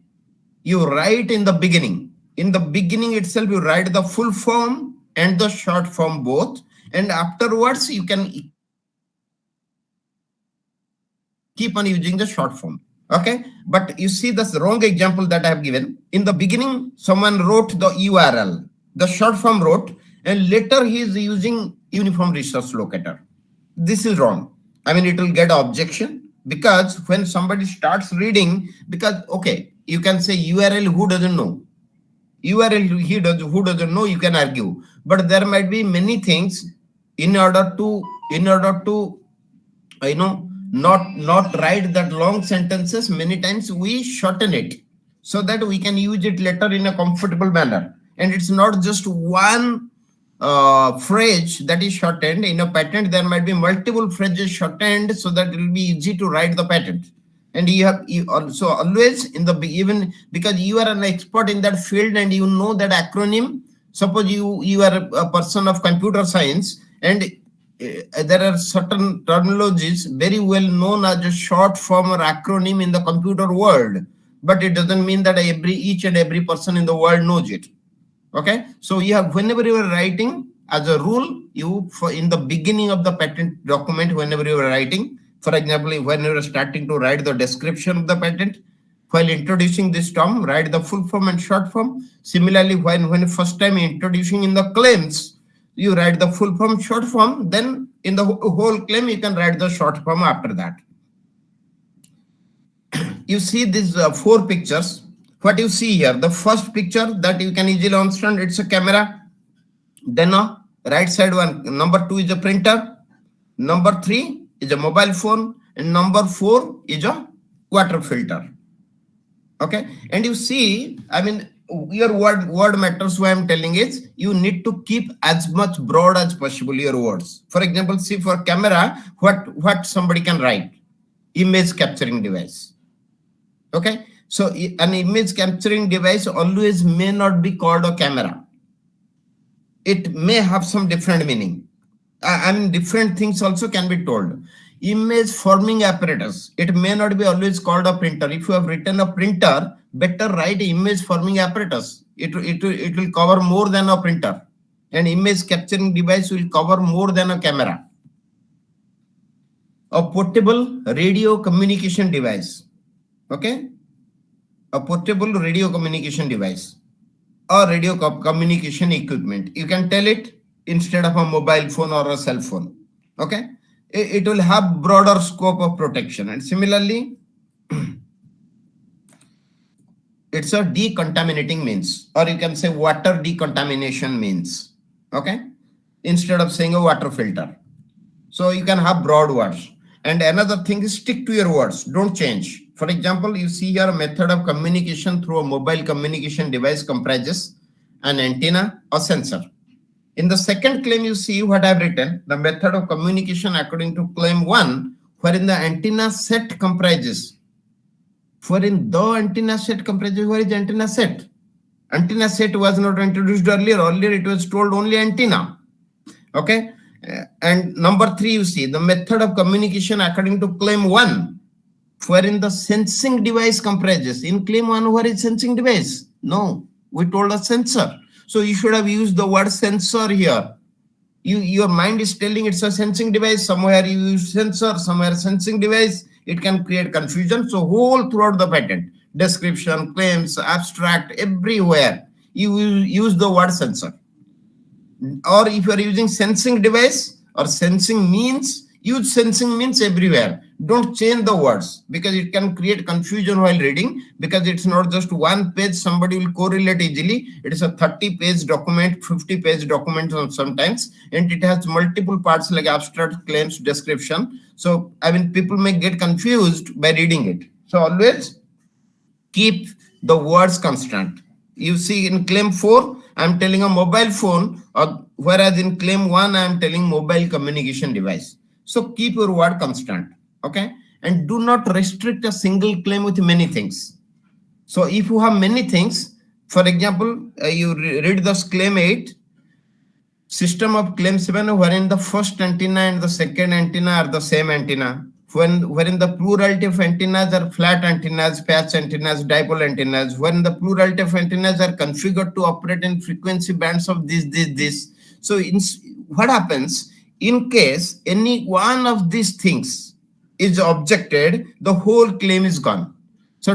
you write in the beginning. In the beginning itself, you write the full form and the short form both, and afterwards you can keep on using the short form. Okay, but you see this wrong example that I have given. In the beginning, someone wrote the URL, the short form wrote, and later he is using uniform resource locator. This is wrong. It will get objection because when somebody starts reading, because okay, you can say URL, who doesn't know? URL, who doesn't know, you can argue. But there might be many things in order to not write that long sentences. Many times we shorten it so that we can use it later in a comfortable manner. And it's not just one phrase that is shortened. In a patent, there might be multiple phrases shortened so that it will be easy to write the patent. And you also always even because you are an expert in that field and you know that acronym. Suppose you are a person of computer science, and there are certain terminologies very well known as a short form or acronym in the computer world, but it doesn't mean that each and every person in the world knows it. Okay, so whenever you are writing, as a rule, in the beginning of the patent document, whenever you are writing, for example, when you are starting to write the description of the patent, while introducing this term, write the full form and short form. Similarly, when first time introducing in the claims, you write the full form, short form, then in the whole claim, you can write the short form after that. You see these 4 pictures. What you see here, the first picture that you can easily understand, it's a camera. Then right side one, number 2 is a printer. Number 3 is a mobile phone. And number 4 is a water filter. Okay. And you see, your word matters. What I'm telling is you need to keep as much broad as possible your words. For example, see for camera, what somebody can write, image capturing device. Okay, so an image capturing device always may not be called a camera. It may have some different meaning. Different things also can be told. Image forming apparatus, it may not be always called a printer. If you have written a printer, better write image forming apparatus. It will cover more than a printer. An image capturing device will cover more than a camera. A portable radio communication device. Okay, a portable radio communication device or radio communication equipment. You can tell it instead of a mobile phone or a cell phone. Okay, it will have broader scope of protection. And similarly, it's a decontaminating means, or you can say water decontamination means, okay, instead of saying a water filter. So you can have broad words. And another thing is stick to your words, don't change. For example, you see here a method of communication through a mobile communication device comprises an antenna or sensor. In the second claim, you see what I've written, the method of communication according to claim 1, wherein the antenna set comprises. Wherein the antenna set comprises, where is antenna set? Antenna set was not introduced earlier. Earlier it was told only antenna. Okay. And number 3, you see the method of communication according to claim 1, wherein the sensing device comprises. In claim 1, where is sensing device? No, we told a sensor. So you should have used the word sensor here. Your mind is telling it's a sensing device. Somewhere you use sensor, somewhere sensing device. It can create confusion. So whole throughout the patent, description, claims, abstract, everywhere, you will use the word sensor. Or if you are using sensing device or sensing means, use sensing means everywhere. Don't change the words because it can create confusion while reading, because it's not just one page somebody will correlate easily. It is a 30-page document, 50-page document sometimes, and it has multiple parts like abstract, claims, description. So, I mean, people may get confused by reading it. So always keep the words constant. You see in claim 4, I'm telling a mobile phone, or whereas in claim 1, I'm telling mobile communication device. So keep your word constant, okay? And do not restrict a single claim with many things. So if you have many things, for example, you read this claim 8, system of claim 7, wherein the first antenna and the second antenna are the same antenna, wherein the plurality of antennas are flat antennas, patch antennas, dipole antennas, when the plurality of antennas are configured to operate in frequency bands of this. So what happens in case any one of these things is objected, the whole claim is gone. So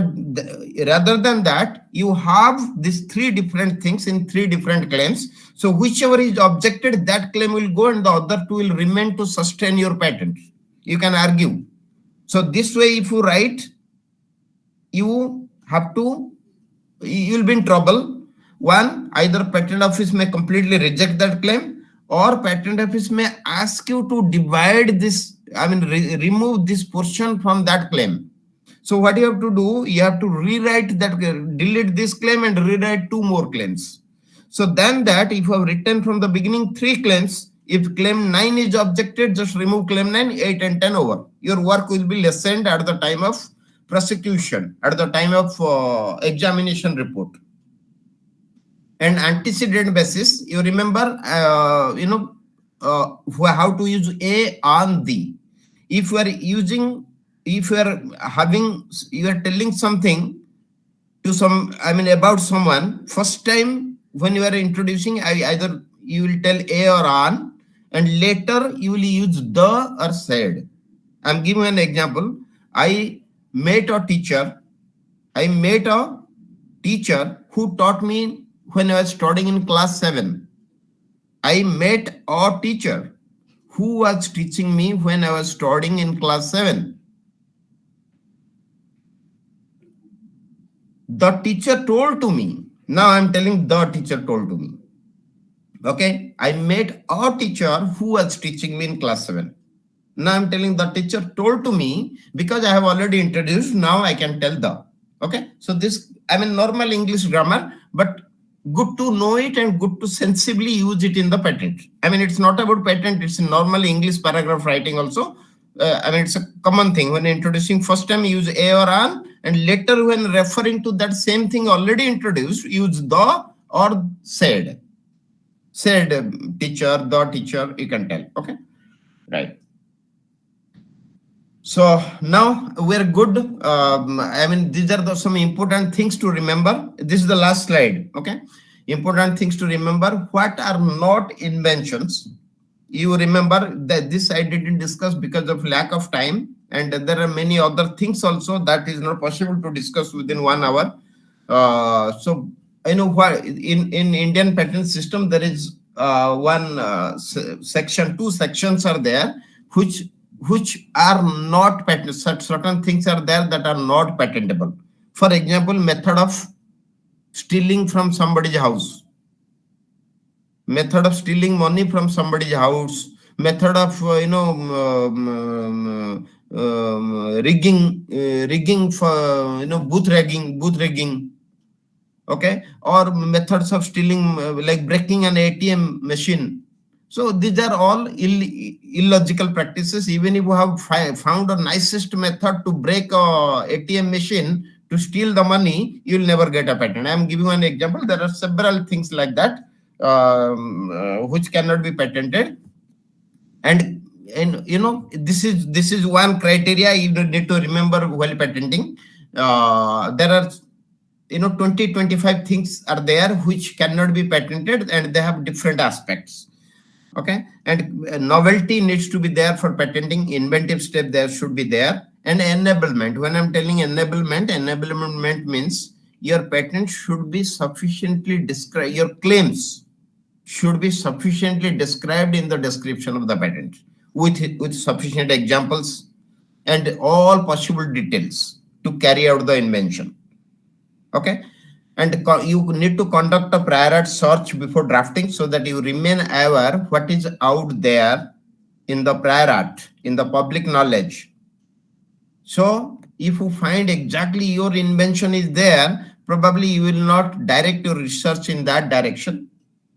rather than that, you have these 3 different things in 3 different claims. So whichever is objected, that claim will go and the other 2 will remain to sustain your patent. You can argue. So this way, if you write, you will be in trouble. One, either patent office may completely reject that claim, or patent office may ask you to divide this, I mean, remove this portion from that claim. So what you have to do, you have to rewrite that, delete this claim and rewrite 2 more claims. So then that, if you have written from the beginning 3 claims, if claim 9 is objected, just remove claim 9, 8 and 10 over. Your work will be lessened at the time of prosecution, at the time of examination report. And antecedent basis, you remember, how to use A on the. If you are using, if you are having, you are telling something to some, I mean, about someone, first time when you are introducing, either you will tell A or on, and later you will use the or said. I'm giving an example. I met a teacher who taught me when I was studying in class 7. I met a teacher who was teaching me when I was studying in class 7. The teacher told to me. Now I'm telling the teacher told to me. Okay, I met a teacher who was teaching me in class 7. Now I'm telling the teacher told to me, because I have already introduced, now I can tell the. Okay, so this, I mean, normal English grammar, but good to know it and good to sensibly use it in the patent. I mean, it's not about patent, it's a normal English paragraph writing also. I mean, it's a common thing. When introducing, first time use A or on, and later when referring to that same thing already introduced, use the or said. Said teacher, the teacher, you can tell. Okay, right. So now we're good. I mean, these are some important things to remember. This is the last slide. Okay, important things to remember. What are not inventions? You remember that this I didn't discuss because of lack of time, and there are many other things also that is not possible to discuss within 1 hour. So I know what in Indian patent system there is section, 2 sections are there, which which are not patent. Certain things are there that are not patentable. For example, method of stealing from somebody's house, method of stealing money from somebody's house, method of rigging for booth rigging, okay, or methods of stealing like breaking an ATM machine. So these are all illogical practices. Even if you have found a nicest method to break a ATM machine to steal the money, you will never get a patent. I am giving one example. There are several things like that which cannot be patented. And this is one criteria you need to remember while patenting. There are 20-25 things are there which cannot be patented, and they have different aspects. Okay, and novelty needs to be there for patenting. Inventive step there should be there, and enablement. When I'm telling enablement means your patent should be sufficiently described. Your claims should be sufficiently described in the description of the patent with sufficient examples and all possible details to carry out the invention. Okay, and you need to conduct a prior art search before drafting so that you remain aware what is out there in the prior art, in the public knowledge. So if you find exactly your invention is there, probably you will not direct your research in that direction.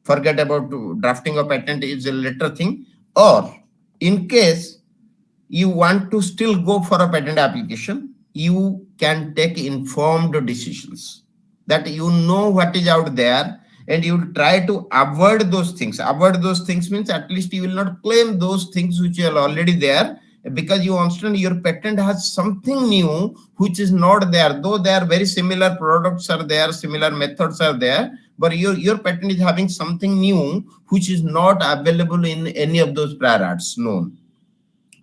Forget about drafting a patent is a later thing. Or in case you want to still go for a patent application, you can take informed decisions that you know what is out there, and you try to avoid those things. Avoid those things means at least you will not claim those things which are already there, because you understand your patent has something new which is not there. Though they are very similar products are there, similar methods are there, but your patent is having something new which is not available in any of those prior arts known.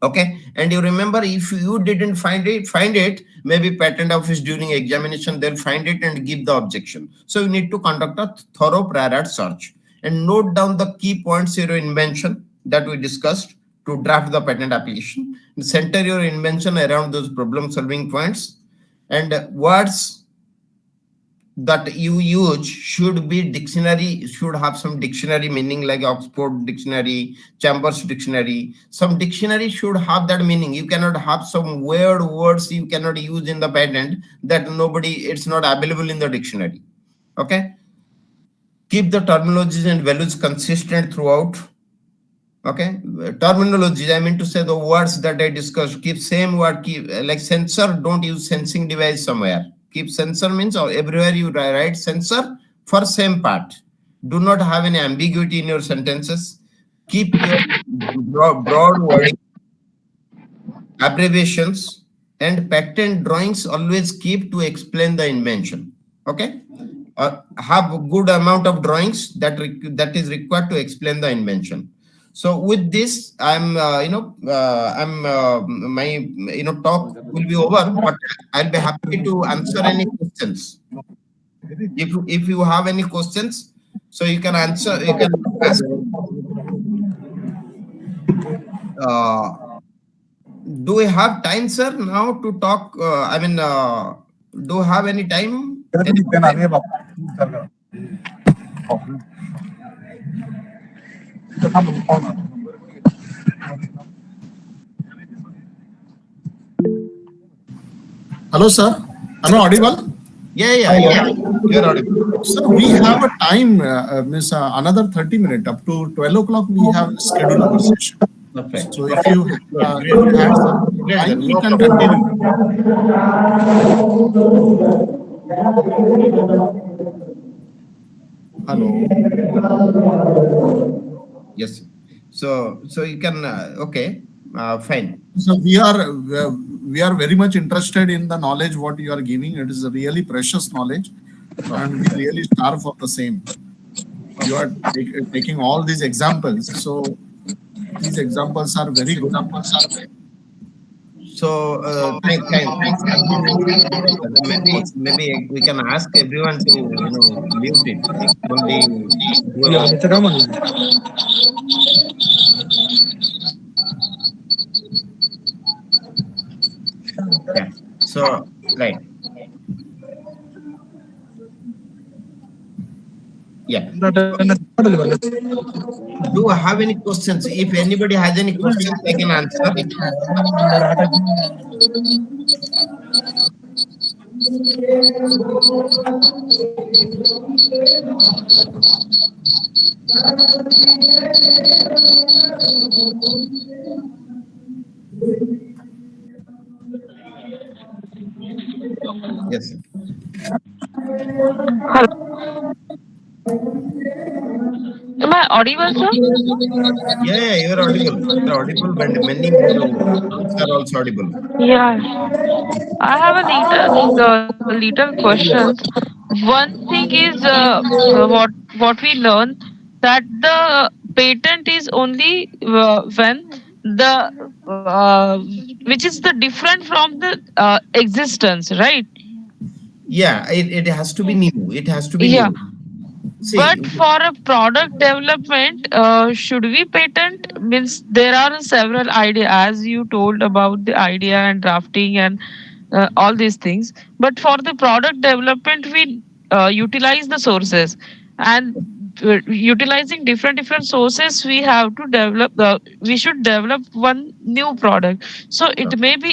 Okay, and you remember, if you didn't find it, maybe patent office during examination they'll find it and give the objection. So you need to conduct a thorough prior art search and note down the key points in your invention that we discussed to draft the patent application. Center your invention around those problem solving points, and words that you use should be dictionary, should have some dictionary meaning, like Oxford Dictionary, Chambers Dictionary. Some dictionary should have that meaning. You cannot have some weird words you cannot use in the patent that it's not available in the dictionary. Okay, keep the terminologies and values consistent throughout. Okay, terminology, I mean to say the words that I discussed, keep same word, keep like sensor, don't use sensing device somewhere. Keep sensor means, or everywhere you write sensor for same part. Do not have any ambiguity in your sentences. Keep your broad wording, abbreviations, and patent drawings always keep to explain the invention. Okay, have a good amount of drawings that is required to explain the invention. So with this, I'm my talk will be over, but I'll be happy to answer any questions. If you have any questions, so you can answer. You can ask. Do we have time, sir, now to talk? Do you have any time? Hello, sir. Am I audible? Yeah. You're audible. So we have a time, another 30 minutes, up to 12 o'clock we have scheduled our session. Perfect. So if you have some time, we can continue. Hello. Yes. So you can okay. Fine. So we are very much interested in the knowledge what you are giving. It is a really precious knowledge, and we really starve for the same. You are taking all these examples. So these examples are very good. So thanks. Maybe we can ask everyone to mute it. Mr. Tapan. Yeah. So, right. Yeah. So, do I have any questions? If anybody has any questions, I can answer. Yes, sir. Am I audible, sir? Yeah, you're audible. You're audible, and many more folks are also audible. Yeah. I have a little questions. One thing is what we learn that the patent is only when the which is the different from the existence, right? Yeah, it has to be new. It has to be Yeah. new. See, But for a product development, should we patent? Means there are several ideas, as you told about the idea and drafting and all these things. But for the product development, we utilize the sources, and utilizing different sources, we have to develop. We should develop one new product. So it may be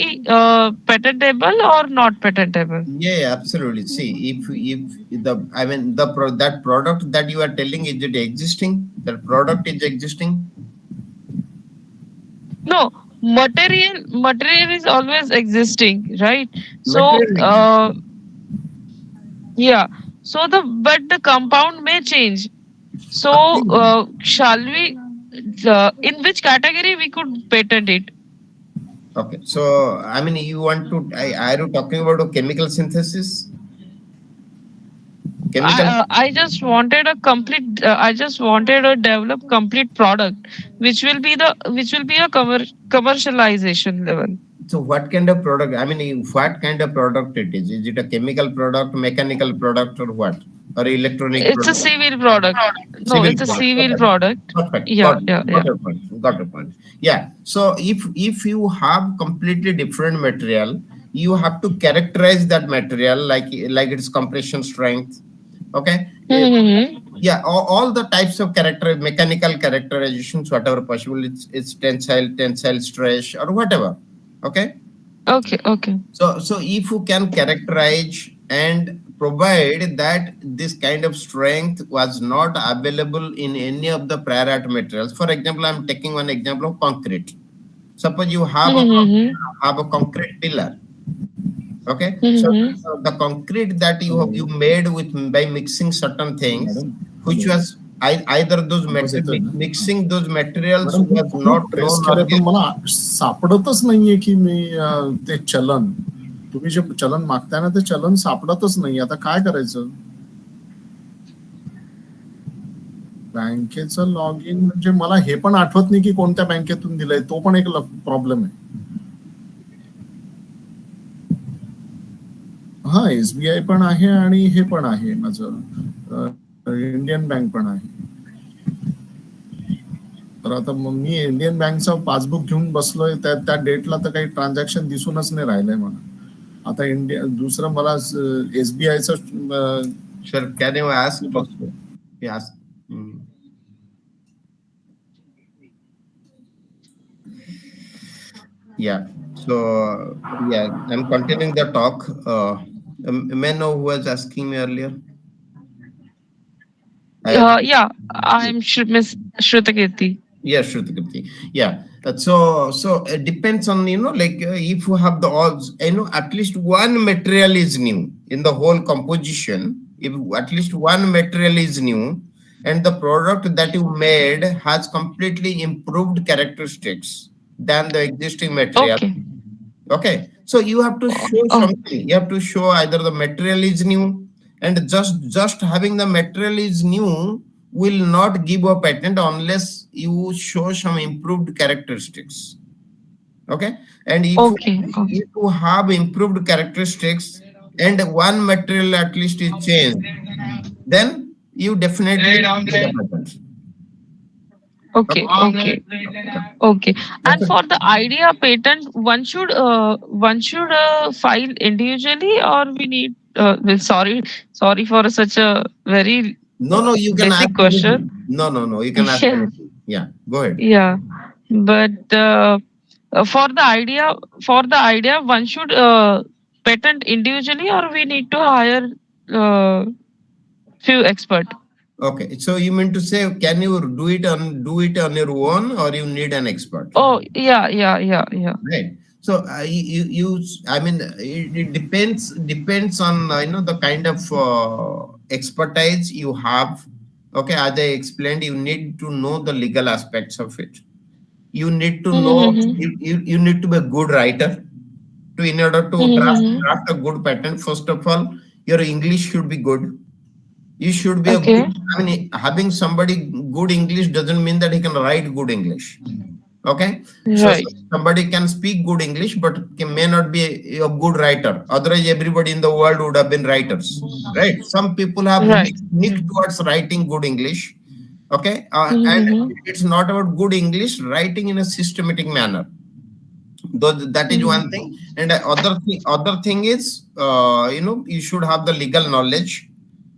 patentable or not patentable. yeah, yeah, absolutely. See, if the I mean that product that you are telling, is it existing? That product is existing. No, material is always existing, right? So Material existing. yeah. So the compound may change. So Absolutely. shall we? In which category we could patent it? Okay. So, I mean, you want to? Are you talking about a chemical synthesis? Chemical. I just wanted a complete. I just wanted a develop complete product, which will be a commercialization level. So, what kind of product? I mean, what kind of product it is? Is it a chemical product, mechanical product, or what? Or electronic It's a product? civil product. No, Civil it's a product. civil Okay. product. Perfect. Yeah, yeah, Got yeah. your point. Got your point. Yeah. So if you have completely different material, you have to characterize that material like its compression strength. Okay. Mm-hmm. Yeah. All the types of mechanical characterizations, whatever possible, it's tensile stress or whatever. Okay. Okay, okay. So if you can characterize and provide that this kind of strength was not available in any of the prior art materials. For example, I'm taking one example of concrete. Suppose you Mm-hmm. have a concrete pillar. Okay. So Mm-hmm. the concrete that you made with by mixing certain things, madam which was either those आवाज येतोय ना mixing those materials madam me was not खूप press known केलंय पण organic. मला सापडतच नाहीये की मी ते चलन तुम्ही जे चलन मागताय ना ते चलन सापडतच नाही आता काय करायचं बँकेचं लॉग इन म्हणजे मला हे पण आठवत नाही की कोणत्या बँकेतून दिलंय तो पण एक प्रॉब्लेम आहे हा एसबीआय पण आहे आणि हे पण आहे माझं इंडियन बँक पण आहे तर आता मग मी इंडियन बँकचं पासबुक घेऊन बसलोय त्या डेटला तर काही ट्रान्झॅक्शन दिसूनच नाही राहिलंय मला आता दुसरं मला एसबीआयचं Sure, can you ask? Yes. Yeah. So yeah, I'm continuing the talk. May I know who was asking me earlier? Yeah, I'm Miss Shrutakirti. Yeah, Shrutakirti. Yeah. So it depends on, if you have the odds, at least one material is new in the whole composition. If at least one material is new and the product that you made has completely improved characteristics than the existing material. Okay. Okay. So you have to show Oh, something. You have to show either the material is new, and just having the material is new will not give a patent unless you show some improved characteristics. Okay. And okay. Okay. if you have improved characteristics and one material at least is changed, then you definitely get a patent. Okay, okay, okay. And for the idea patent, one should file individually, or we need. Well, sorry for such a very No, no, you can ask basic question. anything. No, no, no, you can ask Yeah, anything. Yeah, go ahead. yeah. But for the idea, one should patent individually, or we need to hire uh, few expert. Okay, so you mean to say, can you do it on your own, or you need an expert? Oh, yeah, yeah, yeah, yeah. Right. So I mean, it depends on the kind of expertise you have. Okay, as I explained, you need to know the legal aspects of it. You need to know, you need to be a good writer. In order to draft a good patent, first of all, your English should be good. You should be a good, Okay. I mean, having somebody good English doesn't mean that he can write good English. Okay, so Right, somebody can speak good English, but may not be a good writer. Otherwise, everybody in the world would have been writers, right? Some people have right. nick towards writing good English. Okay, and Mm-hmm. it's not about good English, writing in a systematic manner. Though that is one thing, and other thing is, you should have the legal knowledge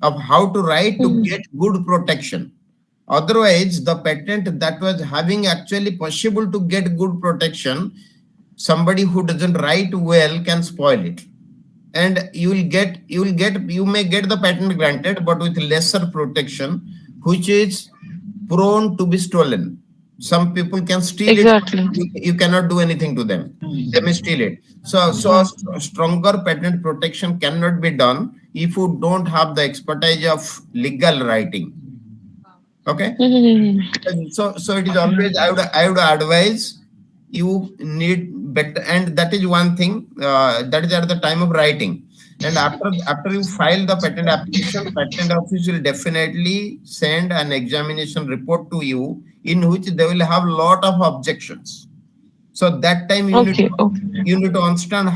of how to write to get good protection. Otherwise, the patent that was having actually possible to get good protection, somebody who doesn't write well can spoil it, and you may get the patent granted, but with lesser protection, which is prone to be stolen. Some people can steal it, Exactly. you cannot do anything to them. They may steal it. So a stronger patent protection cannot be done if you don't have the expertise of legal writing. Okay. And so it is always, I would advise you need better, and that is one thing, that is at the time of writing. And after you file the patent application, patent office will definitely send an examination report to you, in which they will have lot of objections. So that time Okay, okay. you need to understand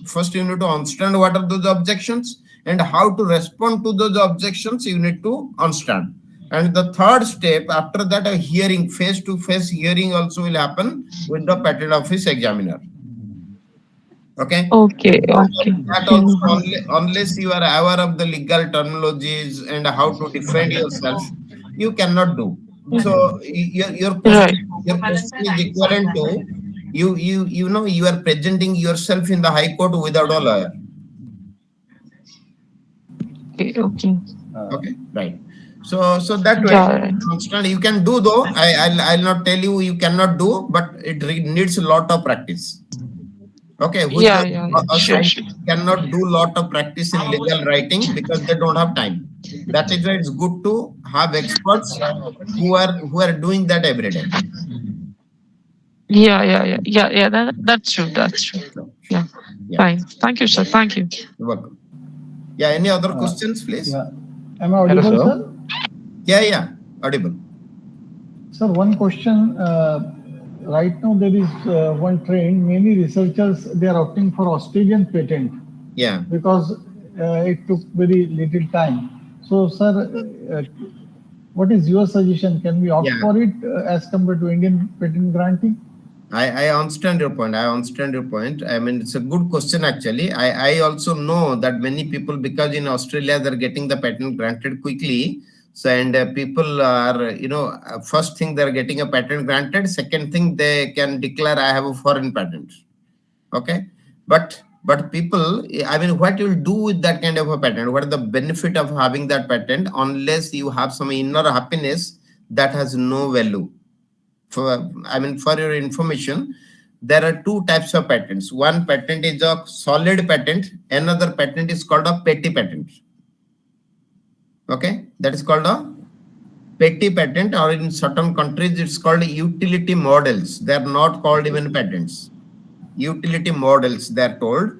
first you need to understand what are those objections, and how to respond to those objections you need to understand. And the third step, after that, a hearing, face to face hearing also will happen with the patent office examiner. Okay. Okay, okay. That also, unless you are aware of the legal terminologies and how to defend yourself, you cannot do. So your question, Right. is equivalent to you are presenting yourself in the high court without a lawyer. Okay, okay. Okay, right. So that way, Yeah, right. understand, you can do, though I'll not tell you cannot do, but it needs a lot of practice. Okay, which Yeah, yeah, yeah. a Sure, scientist sure. cannot do lot of practice in legal writing, because they don't have time. That is why it's good to have experts who are doing that every day. Yeah, yeah, yeah, yeah, yeah. That's true. That's true. So, Yeah. yeah, Fine. Thank you, sir. Thank you. you're welcome. Yeah, any other questions, please? Yeah. Am I audible, Hello, sir? Yeah, audible. Sir, one question. Right now, there is one trend. Many researchers, they are opting for Australian patent Yeah. because it took very little time. So, sir, what is your suggestion? Can we opt Yeah. for it as compared to Indian patent granting? I understand your point. I mean, it's a good question, actually. I also know that many people, because in Australia, they're getting the patent granted quickly. So, and people are, first thing, they're getting a patent granted. Second thing, they can declare, I have a foreign patent. Okay. But people, I mean, what you'll do with that kind of a patent? What is the benefit of having that patent, unless you have some inner happiness that has no value? For your information, there are two types of patents. One patent is a solid patent, another patent is called a petty patent. Okay, that is called a petty patent, or in certain countries it's called utility models. They are not called even patents. Utility models, they are told.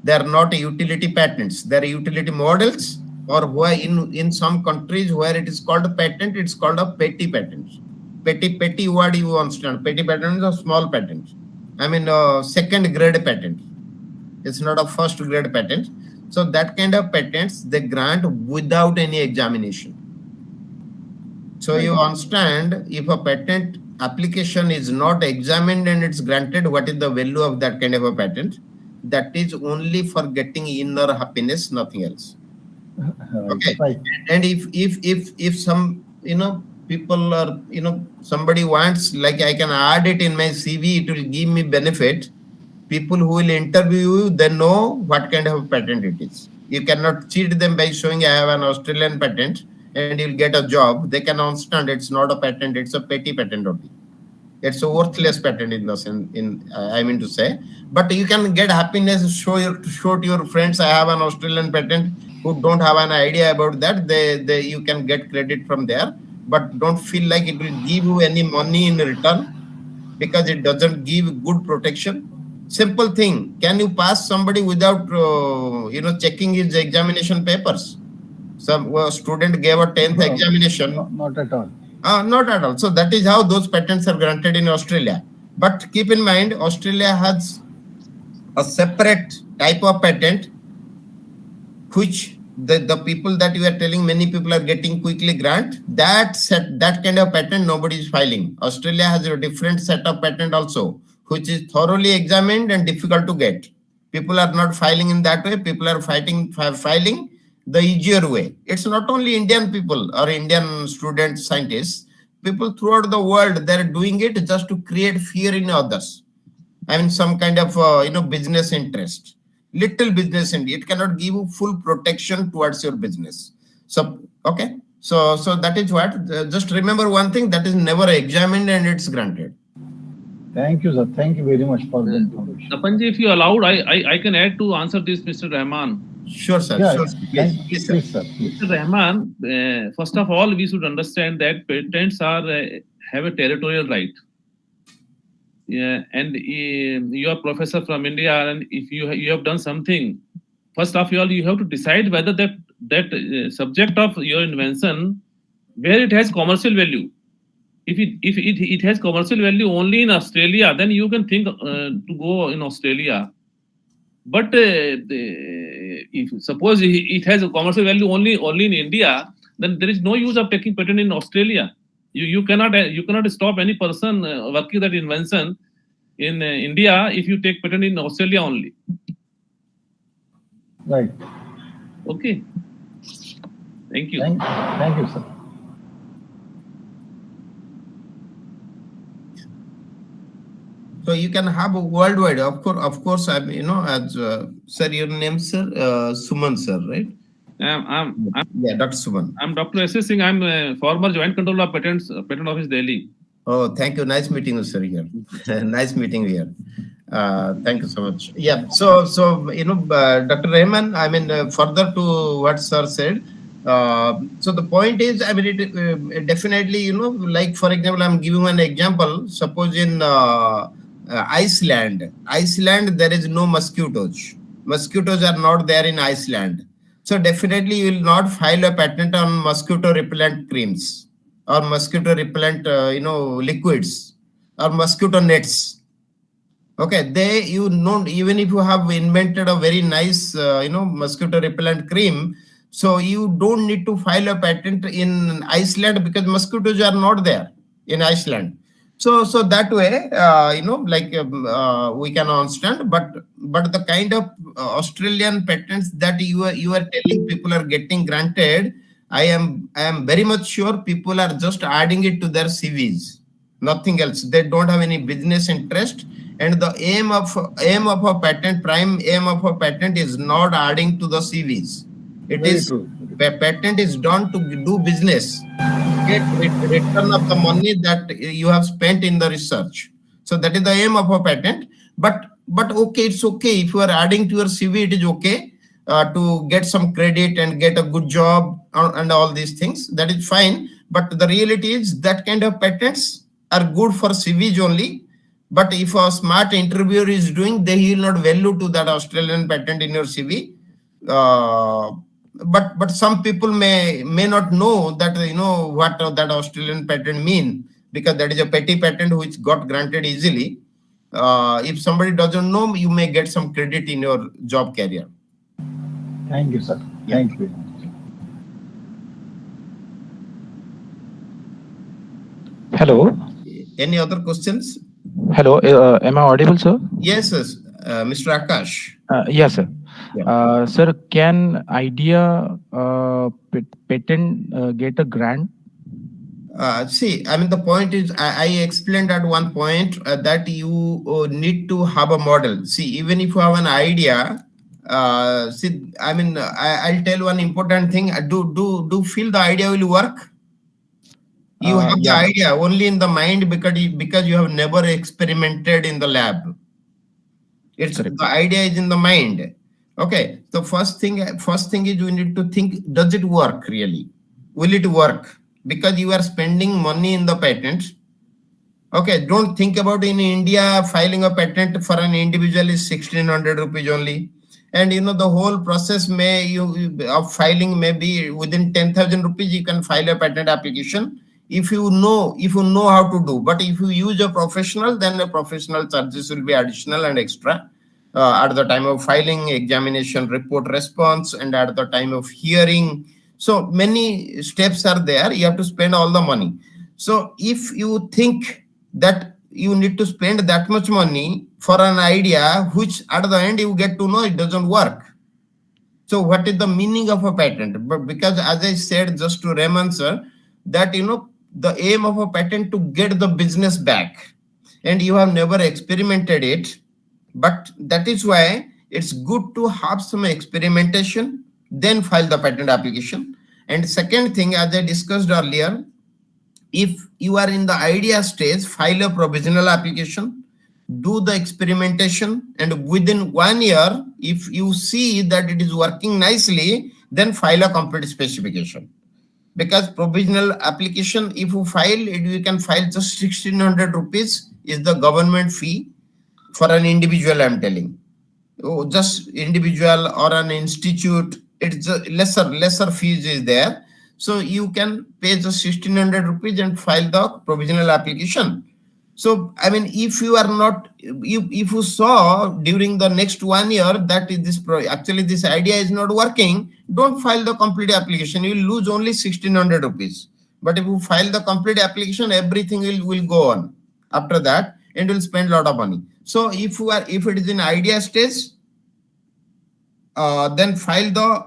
They are not utility patents, they are utility models, or where in some countries where it is called a patent, it's called a petty patent. Petty, what do you understand? Petty patent is a small patent. I mean, second grade patent. It's not a first grade patent. So that kind of patents they grant without any examination. So you understand, if a patent application is not examined and it's granted, what is the value of that kind of a patent? That is only for getting inner happiness, nothing else. Okay. Right. And if some people are somebody wants, like, I can add it in my CV, it will give me benefit. People who will interview you, they know what kind of patent it is. You cannot cheat them by showing I have an Australian patent and you'll get a job. They can understand it's not a patent, it's a petty patent only. It's a worthless patent in the sense, I mean to say. But you can get happiness, show to your friends I have an Australian patent, who don't have an idea about that. They you can get credit from there, but don't feel like it will give you any money in return, because it doesn't give good protection. Simple thing, can you pass somebody without checking his examination papers? Some student gave a 10th examination. Not at all. Not at all. So that is how those patents are granted in Australia. But keep in mind, Australia has a separate type of patent, which the people that you are telling, many people are getting quickly grant. That kind of patent nobody is filing. Australia has a different set of patent also, which is thoroughly examined and difficult to get. People are not filing in that way. People are filing the easier way. It's not only Indian people or Indian students, scientists. People throughout the world, they're doing it just to create fear in others. I mean, some kind of business interest, little business, and it cannot give you full protection towards your business. So okay, so that is what. Just remember one thing, that is never examined and it's granted. Thank you, sir. Thank you very much for the information. Tapanji, if you allowed, I can add to answer this, Mr. Rahman. Sure, sir. Yeah, Sure. please, sir. Please. Mr. Rahman, first of all, we should understand that patents have a territorial right. Yeah, and you are professor from India, and if you have done something, first of all, you have to decide whether that subject of your invention, where it has commercial value. If it has commercial value only in Australia, then you can think to go in Australia. But if suppose it has a commercial value only in India, then there is no use of taking patent in Australia. You cannot stop any person working that invention in India if you take patent in Australia only. Right. Okay. Thank you. Thank you, sir. So you can have a worldwide, of course. I'm, as sir, your name, sir, Suman, sir, right? Yeah, Dr. Suman. I'm Dr. S.S. Singh. I'm a former Joint Controller of Patents, Patent Office, Delhi. Oh, thank you. Nice meeting you, sir. Here, nice meeting you here. Thank you so much. Yeah. So Dr. Rahman, I mean, further to what sir said. So the point is, I mean, it definitely, like for example, I'm giving an example. Suppose in Iceland, there is no mosquitoes. Mosquitoes are not there in Iceland. So definitely you will not file a patent on mosquito repellent creams or mosquito repellent, liquids or mosquito nets. Okay, even if you have invented a very nice, mosquito repellent cream, so you don't need to file a patent in Iceland because mosquitoes are not there in Iceland. So that way, we can understand, but the kind of Australian patents that you are telling people are getting granted, I am very much sure people are just adding it to their CVs, nothing else. They don't have any business interest, and the aim of a patent, prime aim of a patent is not adding to the CVs. It is true. Patent is done to do business, get return of the money that you have spent in the research. So that is the aim of a patent. But okay, it's okay if you are adding to your CV. It is okay to get some credit and get a good job and all these things. That is fine. But the reality is that kind of patents are good for CVs only. But if a smart interviewer is doing, they will not value to that Australian patent in your CV. But some people may not know that what that Australian patent mean, because that is a petty patent which got granted easily. If somebody doesn't know, you may get some credit in your job career. Thank you, sir. Yeah. Thank you. Hello. Any other questions? Hello. Am I audible, sir? Yes, yes. Mr. Akash. Yes, sir. Yeah. Sir, can idea patent get a grant? See, I mean, the point is, I explained at one point that you need to have a model. See, even if you have an idea, see, I mean, I'll tell one important thing. Do feel the idea will work? You have the Yeah. idea only in the mind because you have never experimented in the lab. It's Correct. the idea is in the mind. Okay. The first thing is you need to think, does it work really? Will it work? Because you are spending money in the patent. Okay, don't think about in India filing a patent for an individual is 1600 rupees only. And you know the whole process of filing may be within 10,000 rupees you can file a patent application if you know how to do. But if you use a professional, then the professional charges will be additional and extra at the time of filing, examination, report response, and at the time of hearing. So many steps are there. You have to spend all the money. So if you think that you need to spend that much money for an idea, which at the end you get to know it doesn't work. So what is the meaning of a patent? But because as I said, just to Raman sir, that the aim of a patent to get the business back, and you have never experimented it, but that is why it's good to have some experimentation, then file the patent application. And second thing, as I discussed earlier, if you are in the idea stage, file a provisional application, do the experimentation, and within 1 year, if you see that it is working nicely, then file a complete specification. Because provisional application, if you file it, you can file just 1600 rupees is the government fee for an individual, I'm telling. Just individual or an institute, it's a lesser fees is there. So you can pay just 1600 rupees and file the provisional application. So, I mean, if you are not, if you saw during the next 1 year that actually this idea is not working, don't file the complete application. You will lose only 1600 rupees. But if you file the complete application, everything will go on after that and will spend a lot of money. So if it is in idea stage, then file the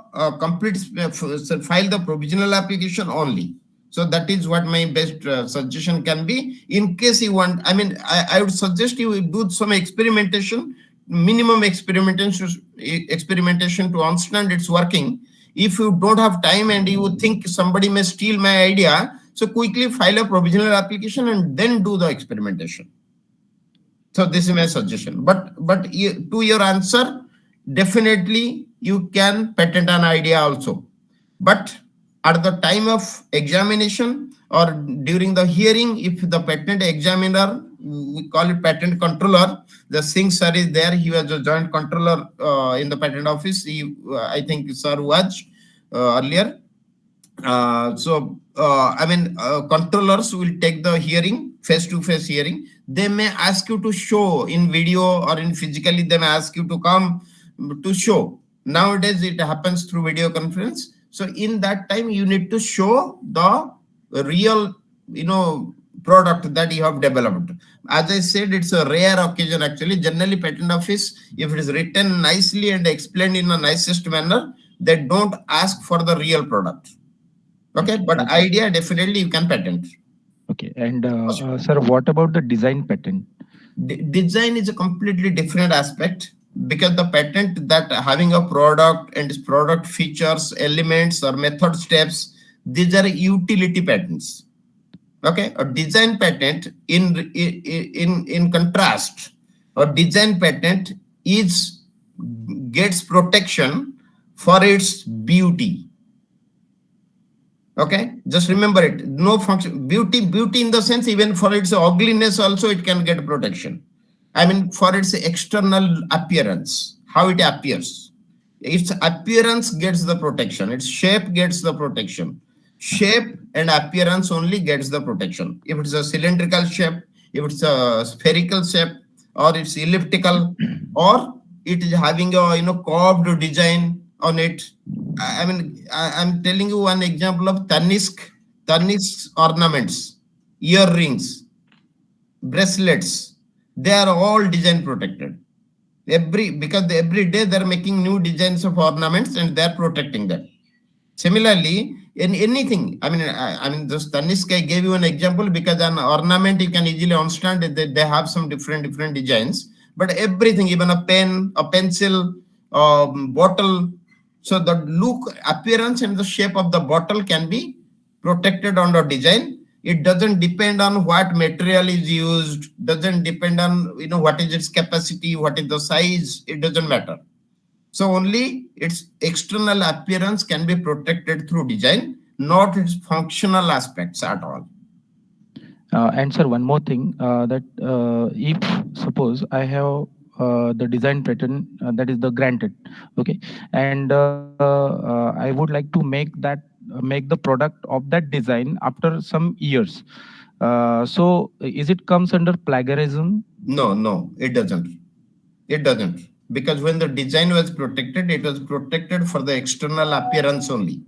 provisional application only. So that is what my best suggestion can be. In case you want, I mean, I would suggest you do some experimentation, minimum experimentation to understand it's working. If you don't have time and you think somebody may steal my idea, so quickly file a provisional application and then do the experimentation. So this is my suggestion. But to your answer, definitely you can patent an idea also. But at the time of examination or during the hearing, if the patent examiner, we call it patent controller, the Singh sir is there. He was a joint controller in the patent office. I think sir was earlier. Controllers will take the hearing, face-to-face hearing. They may ask you to show in video or in physically, they may ask you to come to show. Nowadays, it happens through video conference. So in that time, you need to show the real, product that you have developed. As I said, it's a rare occasion actually. Generally, patent office, if it is written nicely and explained in a nicest manner, they don't ask for the real product. Okay, but idea definitely you can patent. Okay, and sir, what about the design patent? Design is a completely different aspect, because the patent that having a product and its product features, elements or method steps, these are utility patents. Okay, a design patent in contrast, a design patent gets protection for its beauty. Okay, just remember it. No function, beauty in the sense, even for its ugliness also it can get protection. I mean, for its external appearance, how it appears. Its appearance gets the protection. Its shape gets the protection. Shape and appearance only gets the protection. If it's a cylindrical shape, if it's a spherical shape, or it's elliptical, or it is having a curved design on it. I'm telling you one example of Tanishq ornaments. earrings, bracelets, they are all design protected. Because every day they're making new designs of ornaments and they're protecting them. Similarly, in anything, I mean, this Tanishq, I gave you an example because an ornament you can easily understand that they have some different designs. But everything, even a pen, a pencil, bottle, so the look, appearance, and the shape of the bottle can be protected under design. It doesn't depend on what material is used, doesn't depend on what is its capacity, what is the size, it doesn't matter. So only its external appearance can be protected through design, not its functional aspects at all. And sir, one more thing, that if suppose I have the design pattern that is the granted, okay, and I would like to make the product of that design after some years. So is it comes under plagiarism? No, it doesn't. It doesn't. Because when the design was protected, it was protected for the external appearance only.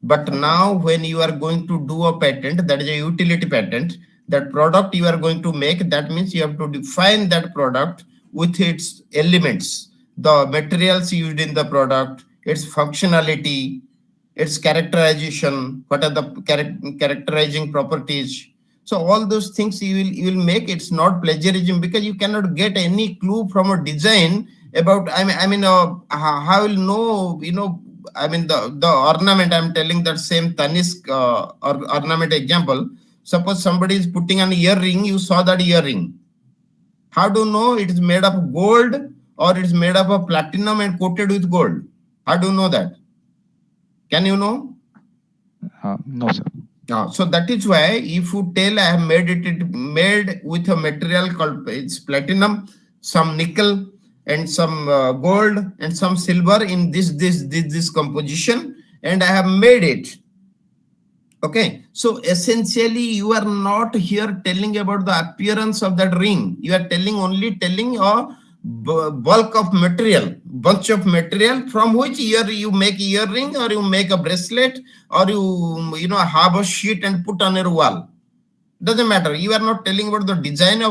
But now when you are going to do a patent, that is a utility patent, that product you are going to make, that means you have to define that product with its elements, the materials used in the product, its functionality, its characterization, what are the characterizing properties. So all those things you will make. It's not plagiarism because you cannot get any clue from a design about, how will know, the ornament. I'm telling that same Tanishq ornament example. Suppose somebody is putting an earring, you saw that earring. How do you know it is made of gold or it's made up of platinum and coated with gold? How do you know that? Can you know? No, sir. So that is why if you tell I have made with a material called it's platinum, some nickel, and some gold and some silver in this composition, and I have made it. Okay, so essentially you are not here telling about the appearance of that ring. You are only telling a bulk of material, bunch of material from which you make earring, or you make a bracelet, or you have a sheet and put on your wall. Doesn't matter. You are not telling about the design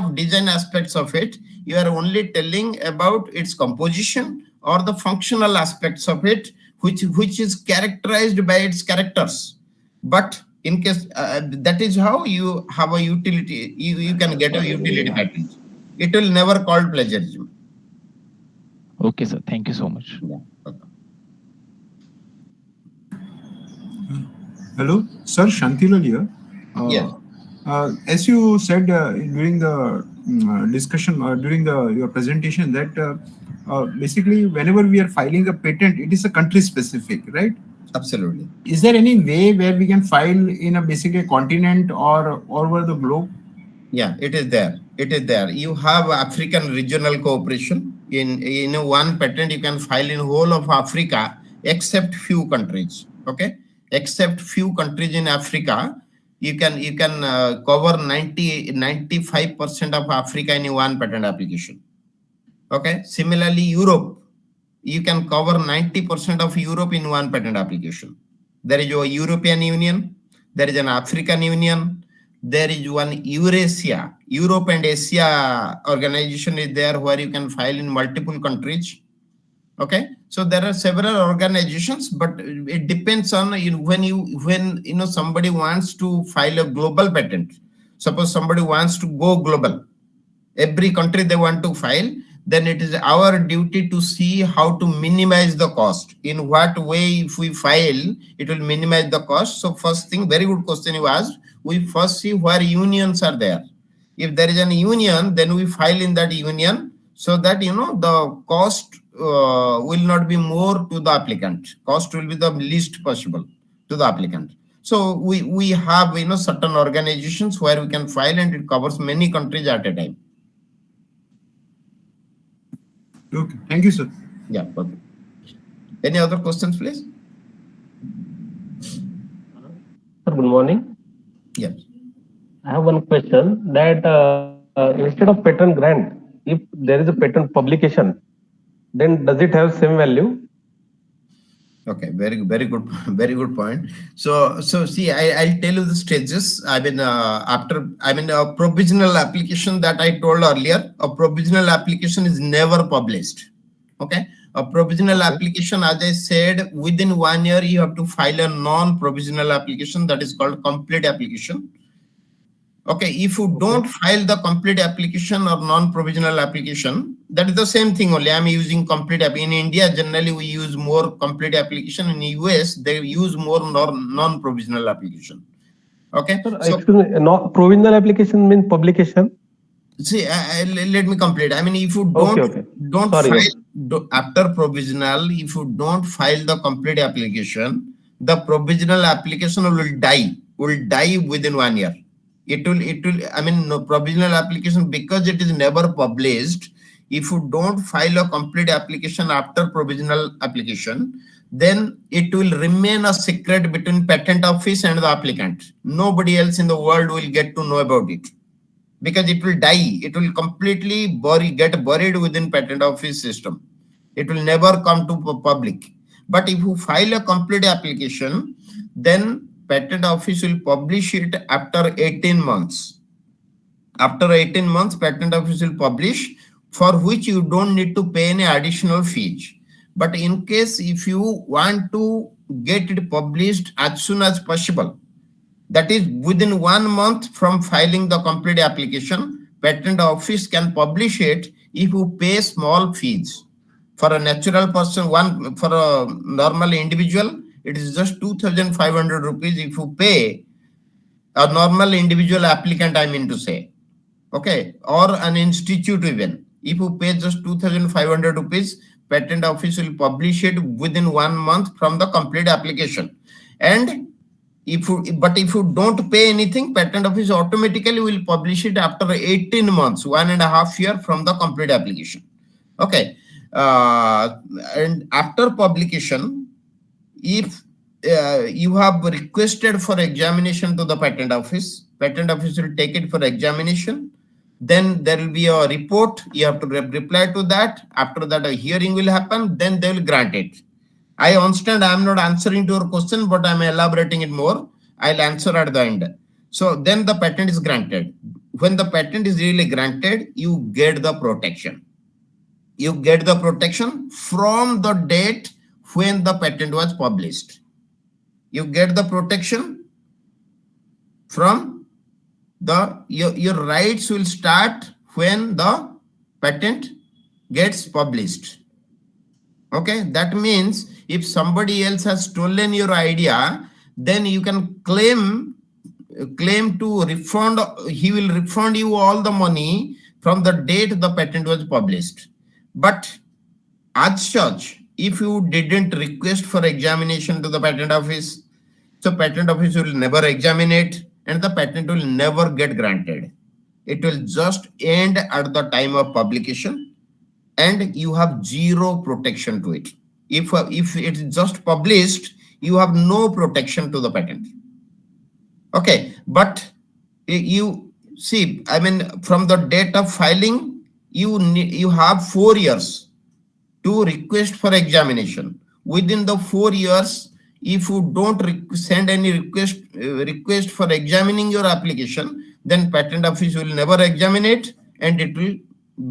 aspects of it. You are only telling about its composition or the functional aspects of it, which is characterized by its characters. But in case that is how you have a utility, you can get a utility patent. It will never called plagiarism. Okay, sir. Thank you so much. Yeah. Okay. Hello, sir, Shantilal here. Yes. As you said during the discussion, during your presentation, that basically whenever we are filing a patent, it is a country specific, right? Absolutely. Is there any way where we can file in a basically continent or over the globe? Yeah, it is there. It is there. You have African regional cooperation. In one patent, you can file in whole of Africa, except few countries. Okay, except few countries in Africa, you can cover 95% of Africa in one patent application. Okay, similarly Europe, you can cover 90% of Europe in one patent application. There is a European Union, there is an African Union, there is one Eurasia, Europe and Asia organization is there where you can file in multiple countries. Okay, so there are several organizations, but it depends on when somebody wants to file a global patent. Suppose somebody wants to go global, every country they want to file, then it is our duty to see how to minimize the cost. In what way, if we file, it will minimize the cost. So first thing, very good question you asked. We first see where unions are there. If there is an union, then we file in that union so that the cost will not be more to the applicant. Cost will be the least possible to the applicant. So we have certain organizations where we can file, and it covers many countries at a time. Okay, thank you, sir. Yeah. Okay. Any other questions, please? Sir, good morning. Yes. I have one question that instead of patent grant, if there is a patent publication, then does it have same value? Okay, very good, very good point. So see, I'll tell you the stages. I mean, a provisional application that I told earlier, a provisional application is never published. Okay, a provisional application, as I said, within 1 year you have to file a non-provisional application that is called complete application. Okay, if you don't file the complete application or non-provisional application, that is the same thing only. I'm using complete app. In India, generally we use more complete application. In US, they use more non-provisional application. Okay. Sir, excuse me, no, provisional application means publication. See, let me complete. I mean, if you don't Sorry, file after provisional, if you don't file the complete application, the provisional application will die within 1 year. It will, I mean, no provisional application, because it is never published. If you don't file a complete application after provisional application, then it will remain a secret between patent office and the applicant. Nobody else in the world will get to know about it, because it will die. It will completely get buried within patent office system. It will never come to public. But if you file a complete application, then patent office will publish it after 18 months. After 18 months, patent office will publish, for which you don't need to pay any additional fees. But in case if you want to get it published as soon as possible, that is within 1 month from filing the complete application, patent office can publish it if you pay small fees. For a natural person, for a normal individual, it is just 2,500 rupees if you pay, a normal individual applicant, I mean to say. Okay, or an institute even. If you pay just 2,500 rupees, patent office will publish it within 1 month from the complete application. And if you don't pay anything, patent office automatically will publish it after 18 months, 1.5 years from the complete application. Okay, and after publication, if you have requested for examination to the patent office will take it for examination. Then there will be a report. You have to reply to that. After that, a hearing will happen. Then they will grant it. I understand I am not answering to your question, but I am elaborating it more. I'll answer at the end. So then the patent is granted. When the patent is really granted, you get the protection. You get the protection from the date when the patent was published. You get the protection from your rights will start when the patent gets published. Okay, that means if somebody else has stolen your idea, then you can claim to refund. He will refund you all the money from the date the patent was published. But as such, if you didn't request for examination to the patent office, so patent office will never examine it, and the patent will never get granted. It will just end at the time of publication, and you have zero protection to it. If it is just published, you have no protection to the patent. Okay, but you see, I mean, from the date of filing, you have 4 years to request for examination. Within the 4 years, if you don't send any request for examining your application, then patent office will never examine it, and it will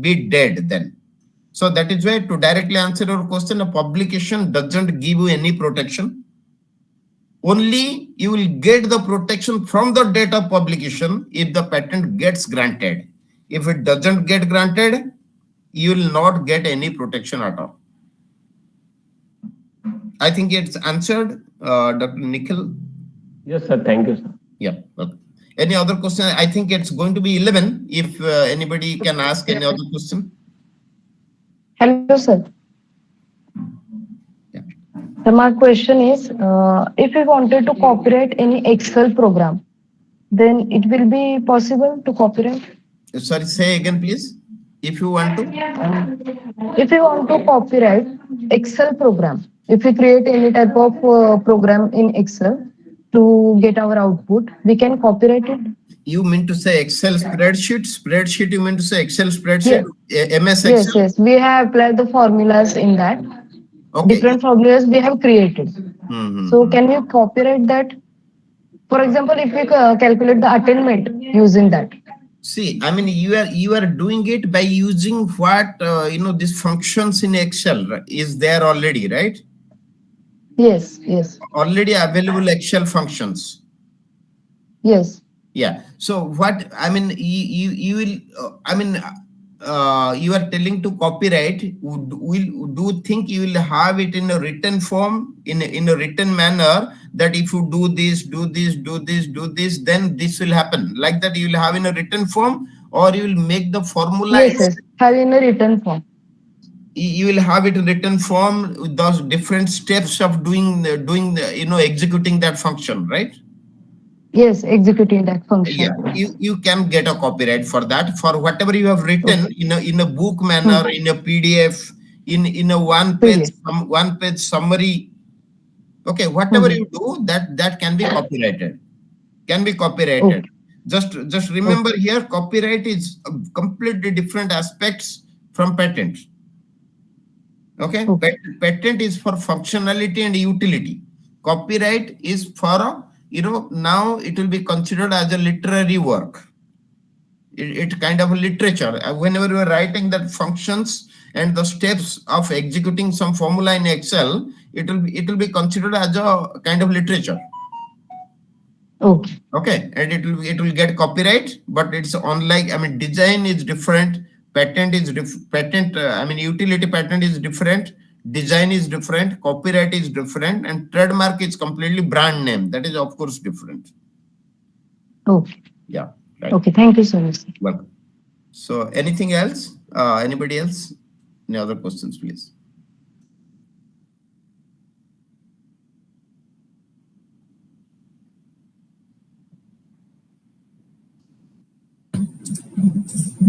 be dead then. So that is why, to directly answer your question, a publication doesn't give you any protection. Only you will get the protection from the date of publication if the patent gets granted. If it doesn't get granted, you will not get any protection at all. I think it's answered, Dr. Nikhil. Yes, sir. Thank you, sir. Yeah. Okay. Any other question? I think it's going to be 11. If anybody can ask any other question. Hello, sir. Yeah. So my question is, if we wanted to copyright any Excel program, then it will be possible to copyright? Sorry, say again, please. If you want to. If we want to copyright Excel program, if we create any type of program in Excel to get our output, we can copyright it? You mean to say Excel spreadsheet? Spreadsheet, you mean to say Excel spreadsheet? MS Excel? Yes. We have applied the formulas in that. Okay. different formulas we have created. Mhm. So can we copyright that? For example, if we calculate the attainment using that. See, I mean, you are doing it by using what these functions in Excel is there already, right? Yes, yes, Already available Excel functions. yes. Yeah. So what I mean, you will. You are telling to copyright. Will do you think you will have it in a written form, in a written manner, that if you do this, do this, do this, do this, then this will happen. Like that, you will have in a written form, or you will make the formula. Yes, yes. Have in a written form. You will have it in written form with those different steps of executing that function, right? Yes, executing that Yeah, function. you can get a copyright for that, for whatever you have written Okay. in a book manner, in a PDF, in a PDF. one page summary. Okay, whatever Hmm. you do, that can be copyrighted. Can be copyrighted. Okay. Just remember Okay. here, copyright is completely different aspects from patent. Okay, Okay. patent is for functionality and utility. Copyright is for now it will be considered as a literary work. It kind of a literature. Whenever you are writing that functions and the steps of executing some formula in Excel, it will be considered as a kind of literature. Okay. Okay, and it will get copyright, but it's unlike, I mean, design is different, patent is patent, utility patent is different, design is different, copyright is different, and trademark is completely brand name. That is of course different. Okay. Yeah, right. Okay. Thank you so much. Welcome. So anything else? Anybody else? Any other questions, please?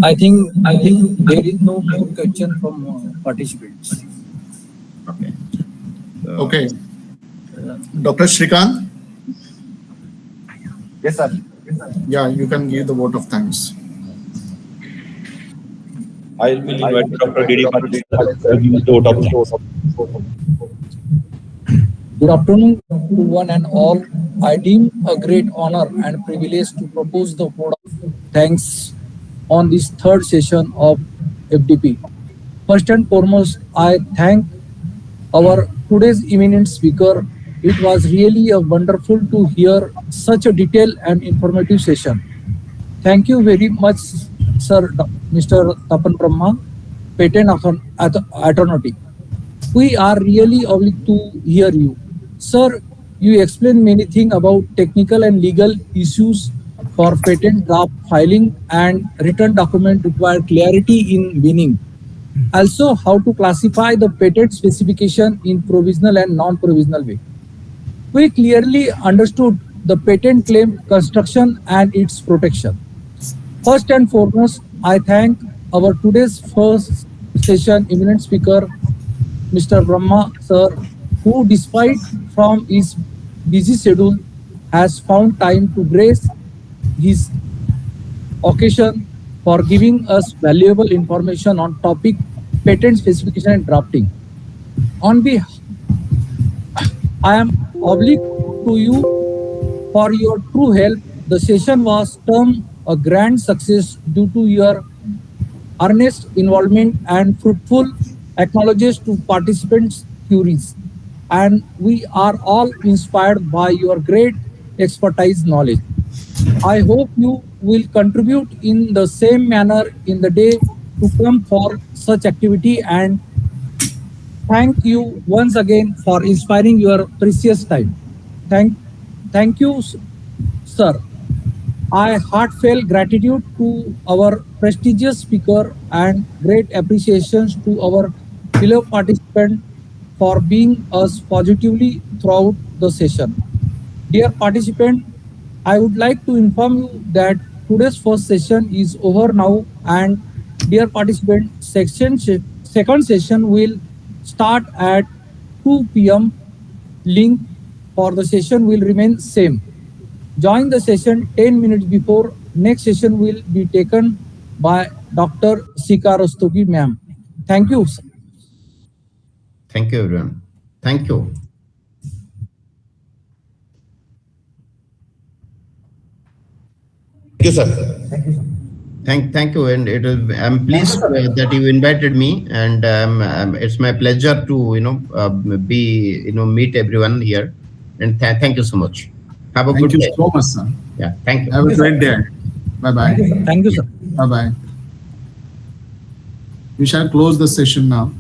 I think there is no more question from participants. Okay. Okay. Dr. Shrikant? Yes, sir. Yeah, you can give the vote of thanks. I will invite Dr. Day2 to give the vote of thanks. Good afternoon to one and all. I deem a great honor and privilege to propose the vote of thanks on this third session of FDP. First and foremost, I thank our today's eminent speaker. It was really a wonderful to hear such a detailed and informative session. Thank you very much, Sir Mr. Tapan Brahma, Patent Attorney. We are really obliged to hear you. Sir, you explained many things about technical and legal issues for patent draft filing, and written document require clarity in meaning. Also, how to classify the patent specification in provisional and non-provisional way. We clearly understood the patent claim construction and its protection. First and foremost, I thank our today's first session eminent speaker, Mr. Brahma sir, who despite from his busy schedule has found time to grace his occasion for giving us valuable information on topic patent specification and drafting. On behalf, I am obliged to you for your true help. The session was termed a grand success due to your earnest involvement and fruitful acknowledges to participants' queries. And we are all inspired by your great expertise knowledge. I hope you will contribute in the same manner in the day to come for such activity, and thank you once again for inspiring your precious time. Thank you, sir. I heartfelt gratitude to our prestigious speaker and great appreciations to our fellow participants for being us positively throughout the session. Dear participant, I would like to inform you that today's first session is over now, and dear participant, second session will start at 2 p.m. Link for the session will remain same. Join the session 10 minutes before. Next session will be taken by Dr. Sika Rastogi ma'am. Thank you. Thank you, everyone. Thank you. Thank you, sir. Thank you, and I'm pleased that you invited me, and it's my pleasure to meet everyone here, and thank you so much. Have a good day. Thank you so much, sir. Yeah, thank you. Have a great day. Bye-bye. Thank you, sir. Bye-bye. We shall close the session now.